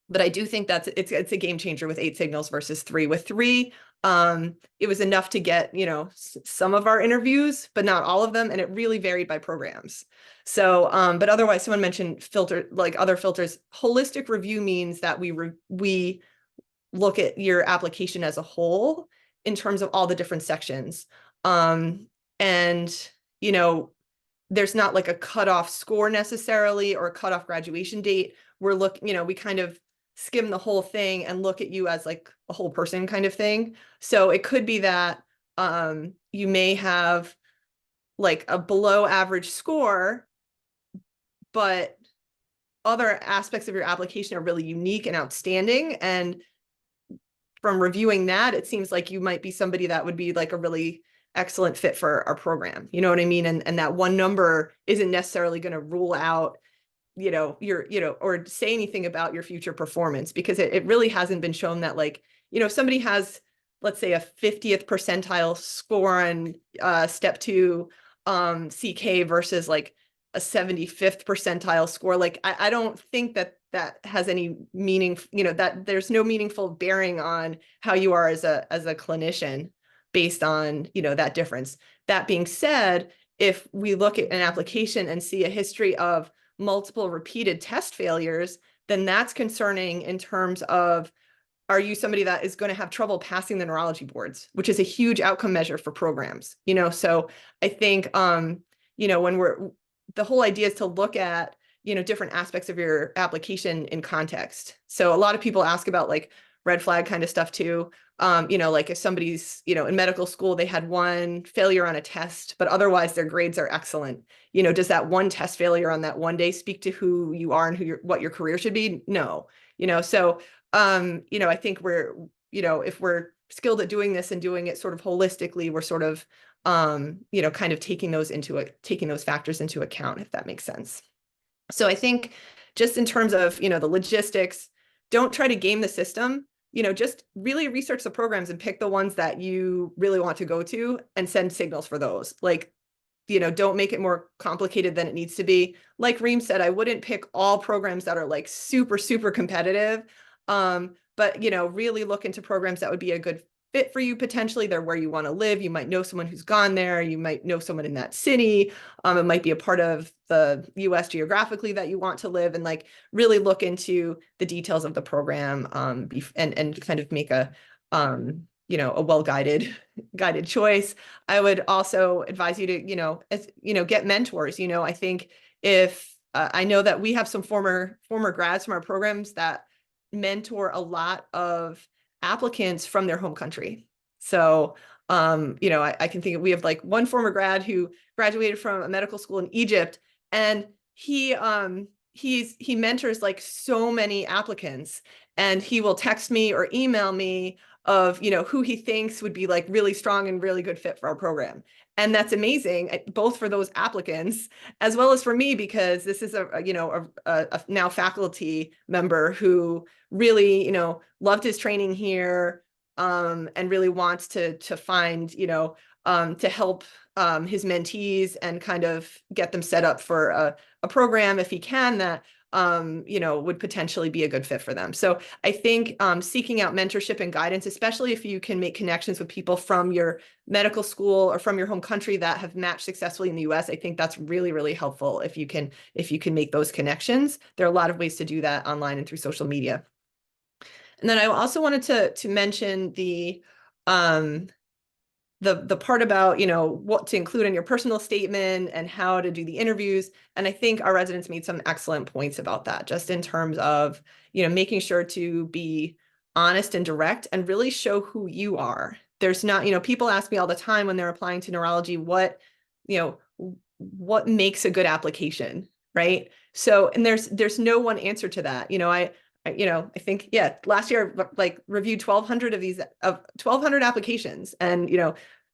Speaker 12: but I do think that's it's a game changer with 8 signals versus 3. With 3, it was enough to get, you know, some of our interviews, but not all of them, and it really varied by programs. So, but otherwise, someone mentioned filter, like other filters. Holistic review means that we look at your application as a whole in terms of all the different sections, and you know, there's not like a cutoff score necessarily or a cutoff graduation date. We're looking, you know, we kind of skim the whole thing and look at you as like a whole person kind of thing. So it could be that you may have like a below average score, but other aspects of your application are really unique and outstanding. And from reviewing that, it seems like you might be somebody that would be like a really excellent fit for our program. You know what I mean? And that one number isn't necessarily going to rule out, you know, your, you know, or say anything about your future performance, because it really hasn't been shown that, like, you know, if somebody has, let's say, a 50th percentile score on step 2 CK versus like a 75th percentile score, like I don't think that has any meaning, you know, that there's no meaningful bearing on how you are as a clinician based on, you know, that difference. That being said, if we look at an application and see a history of multiple repeated test failures, then that's concerning in terms of, are you somebody that is going to have trouble passing the neurology boards, which is a huge outcome measure for programs, you know? So I think, you know, the whole idea is to look at, you know, different aspects of your application in context. So a lot of people ask about like red flag kind of stuff too. You know, like if somebody's, you know, in medical school, they had one failure on a test, but otherwise their grades are excellent. You know, does that one test failure on that one day speak to who you are and what your career should be? No, you know, so, you know, I think we're, you know, if we're skilled at doing this and doing it sort of holistically, we're sort of, you know, kind of taking those factors into account, if that makes sense. So I think just in terms of, you know, the logistics, don't try to game the system. You know, just really research the programs and pick the ones that you really want to go to and send signals for those. Like, you know, don't make it more complicated than it needs to be. Like Reem said, I wouldn't pick all programs that are like super, super competitive. But, you know, really look into programs that would be a good fit for you potentially. They're where you want to live. You might know someone who's gone there. You might know someone in that city. It might be a part of the US geographically that you want to live, and like really look into the details of the program and kind of make a you know, a well-guided choice. I would also advise you to, you know, get mentors. You know, I think if I know that we have some former grads from our programs that mentor a lot of applicants from their home country. So, you know, I can think we have like one former grad who graduated from a medical school in Egypt, and he mentors like so many applicants, and he will text me or email me of, you know, who he thinks would be like really strong and really good fit for our program. And that's amazing, both for those applicants as well as for me, because this is a now faculty member who really, you know, loved his training here, and really wants to find, you know, to help his mentees and kind of get them set up for a program if he can, that would potentially be a good fit for them. So I think seeking out mentorship and guidance, especially if you can make connections with people from your medical school or from your home country that have matched successfully in the US, I think that's really, really helpful if you can make those connections. There are a lot of ways to do that online and through social media. And then I also wanted to mention the part about, what to include in your personal statement and how to do the interviews. And I think our residents made some excellent points about that, just in terms of, making sure to be honest and direct and really show who you are. There's not, people ask me all the time when they're applying to neurology, what makes a good application, right? So, and there's no one answer to that. I think, last year, like, reviewed 1,200 applications, and,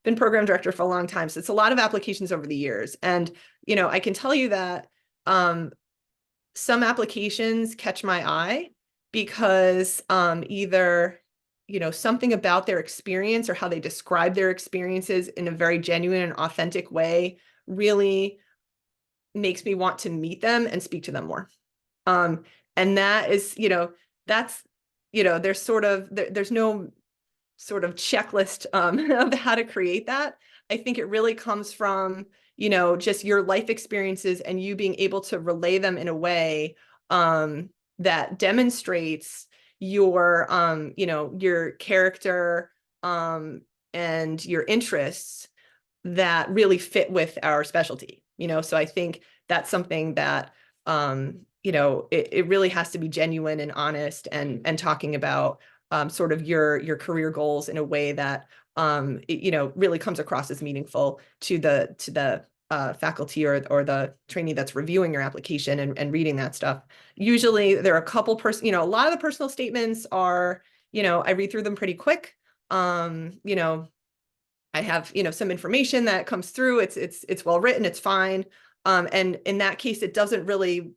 Speaker 12: been program director for a long time. So it's a lot of applications over the years. And, I can tell you that some applications catch my eye because either, something about their experience or how they describe their experiences in a very genuine and authentic way really makes me want to meet them and speak to them more. And that is, that's, there's no sort of checklist of how to create that. I think it really comes from, just your life experiences and you being able to relay them in a way that demonstrates your, your character and your interests that really fit with our specialty. So I think that's something that, it really has to be genuine and honest, and talking about sort of your career goals in a way that, really comes across as meaningful to the faculty or the trainee that's reviewing your application and reading that stuff. Usually there are a couple a lot of the personal statements are, I read through them pretty quick. I have, some information that comes through. It's well written, it's fine. And in that case, it doesn't really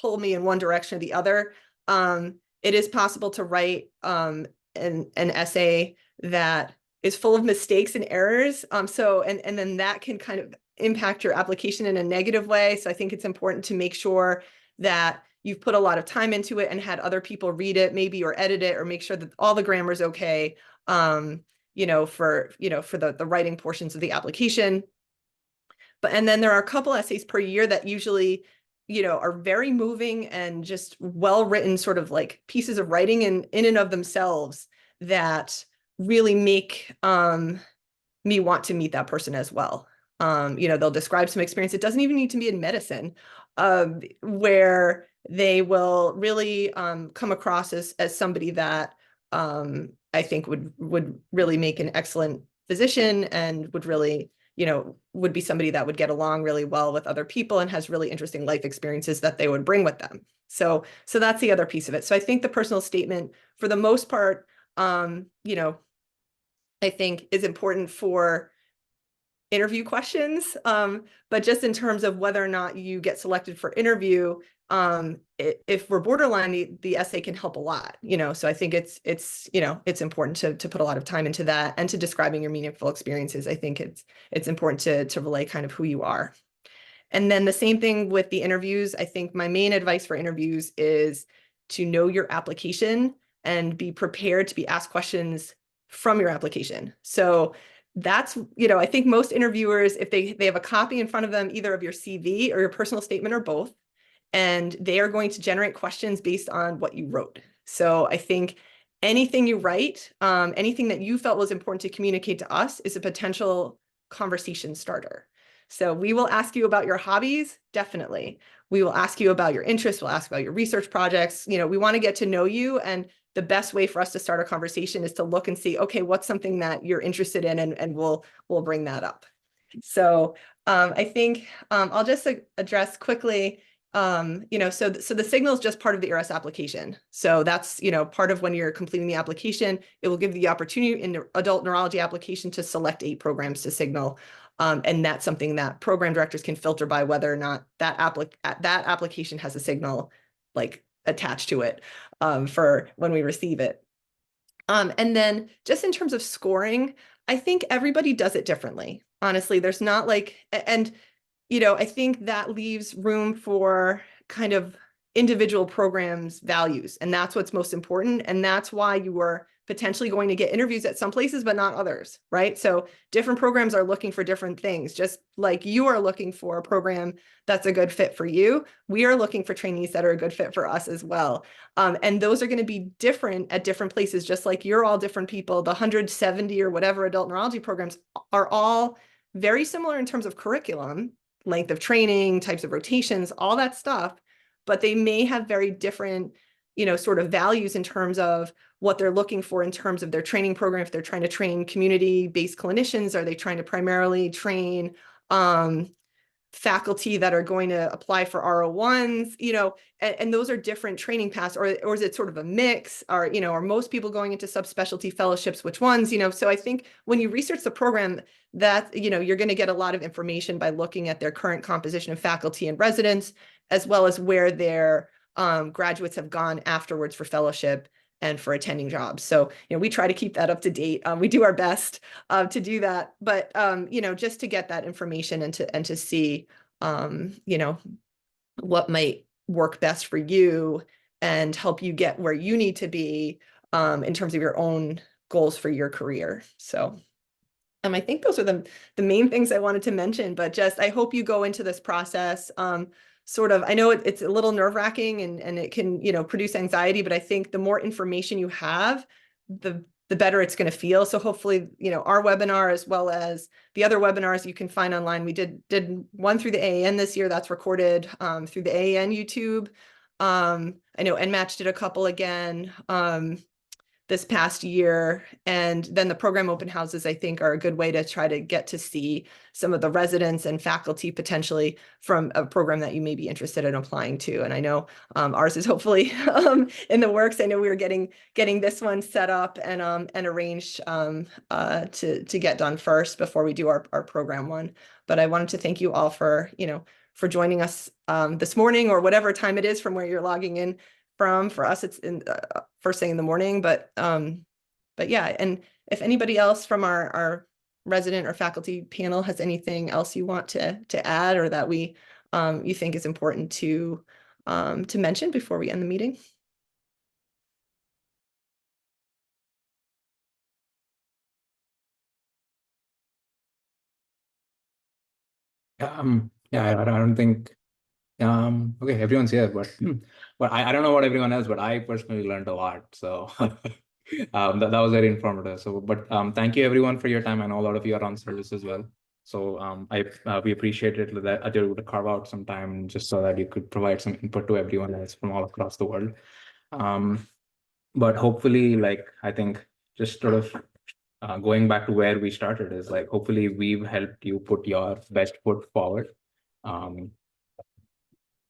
Speaker 12: pull me in one direction or the other. It is possible to write an essay that is full of mistakes and errors. And then that can kind of impact your application in a negative way. So I think it's important to make sure that you've put a lot of time into it and had other people read it, maybe, or edit it, or make sure that all the grammar is okay. For the writing portions of the application. And then there are a couple essays per year that usually, are very moving and just well-written sort of like pieces of writing in and of themselves that really make me want to meet that person as well. They'll describe some experience. It doesn't even need to be in medicine, where they will really come across as somebody that I think would really make an excellent physician, and would really, would be somebody that would get along really well with other people and has really interesting life experiences that they would bring with them. So that's the other piece of it. So I think the personal statement, for the most part, I think is important for interview questions, but just in terms of whether or not you get selected for interview, if we're borderline, the essay can help a lot, so I think it's important to put a lot of time into that, and to describing your meaningful experiences. I think it's important to relay kind of who you are. And then the same thing with the interviews. I think my main advice for interviews is to know your application and be prepared to be asked questions from your application. So that's, I think most interviewers, if they have a copy in front of them, either of your CV or your personal statement or both, and they are going to generate questions based on what you wrote. So I think anything you write, anything that you felt was important to communicate to us, is a potential conversation starter. So we will ask you about your hobbies, definitely. We will ask you about your interests. We'll ask about your research projects. We want to get to know you. And the best way for us to start a conversation is to look and see, okay, what's something that you're interested in, and we'll bring that up. So I think I'll just address quickly, so the signal is just part of the ERS application. So that's, part of when you're completing the application, it will give you the opportunity in the adult neurology application to select 8 programs to signal. And that's something that program directors can filter by whether or not that application has a signal like attached to it for when we receive it. And then just in terms of scoring, I think everybody does it differently. Honestly, there's not like, and I think that leaves room for kind of individual programs' values. And that's what's most important. And that's why you are potentially going to get interviews at some places, but not others, right? So different programs are looking for different things. Just like you are looking for a program that's a good fit for you, we are looking for trainees that are a good fit for us as well. And those are going to be different at different places, just like you're all different people. The 170 or whatever adult neurology programs are all very similar in terms of curriculum, length of training, types of rotations, all that stuff, but they may have very different, you know, sort of values in terms of what they're looking for in terms of their training program. If they're trying to train community-based clinicians, are they trying to primarily train faculty that are going to apply for R01s, you know, and those are different training paths, or is it sort of a mix? Or, you know, are most people going into subspecialty fellowships, which ones, you know? So I think when you research the program, that, you know, you're going to get a lot of information by looking at their current composition of faculty and residents, as well as where their graduates have gone afterwards for fellowship and for attending jobs. So, you know, we try to keep that up to date. We do our best to do that, but, you know, just to get that information and to see, you know, what might work best for you and help you get where you need to be in terms of your own goals for your career. So I think those are the main things I wanted to mention, but just, I hope you go into this process sort of, I know it's a little nerve-wracking and it can, you know, produce anxiety, but I think the more information you have, the better it's going to feel. So hopefully, you know, our webinar, as well as the other webinars you can find online. We did one through the AAN this year that's recorded through the AAN YouTube. I know NMatch did a couple again this past year. And then the program open houses, I think, are a good way to try to get to see some of the residents and faculty potentially from a program that you may be interested in applying to. And I know ours is hopefully in the works. I know we were getting this one set up and arranged to get done first before we do our program one. But I wanted to thank you all for, you know, for joining us this morning, or whatever time it is from where you're logging in from. For us, it's in first thing in the morning, but yeah. And if anybody else from our resident or faculty panel has anything else you want to add, or that we you think is important to mention before we end the meeting.
Speaker 1: Yeah, I don't think okay, everyone's here, but I don't know about everyone else, but I personally learned a lot. So that was very informative. So, but thank you everyone for your time. I know a lot of you are on service as well. So we appreciate it that you're able to carve out some time just so that you could provide some input to everyone else from all across the world. But hopefully, like, I think just sort of going back to where we started is like, hopefully we've helped you put your best foot forward.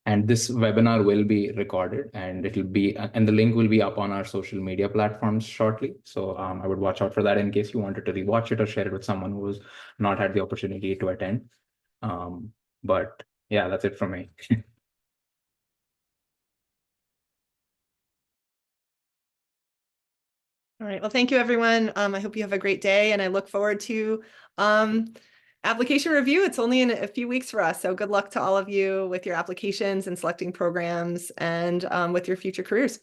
Speaker 1: And this webinar will be recorded, and it'll be, and the link will be up on our social media platforms shortly. So I would watch out for that in case you wanted to rewatch it or share it with someone who's not had the opportunity to attend. But yeah, that's it from me.
Speaker 12: All right. Well, thank you, everyone. I hope you have a great day, and I look forward to application review. It's only in a few weeks for us. So good luck to all of you with your applications and selecting programs and with your future careers.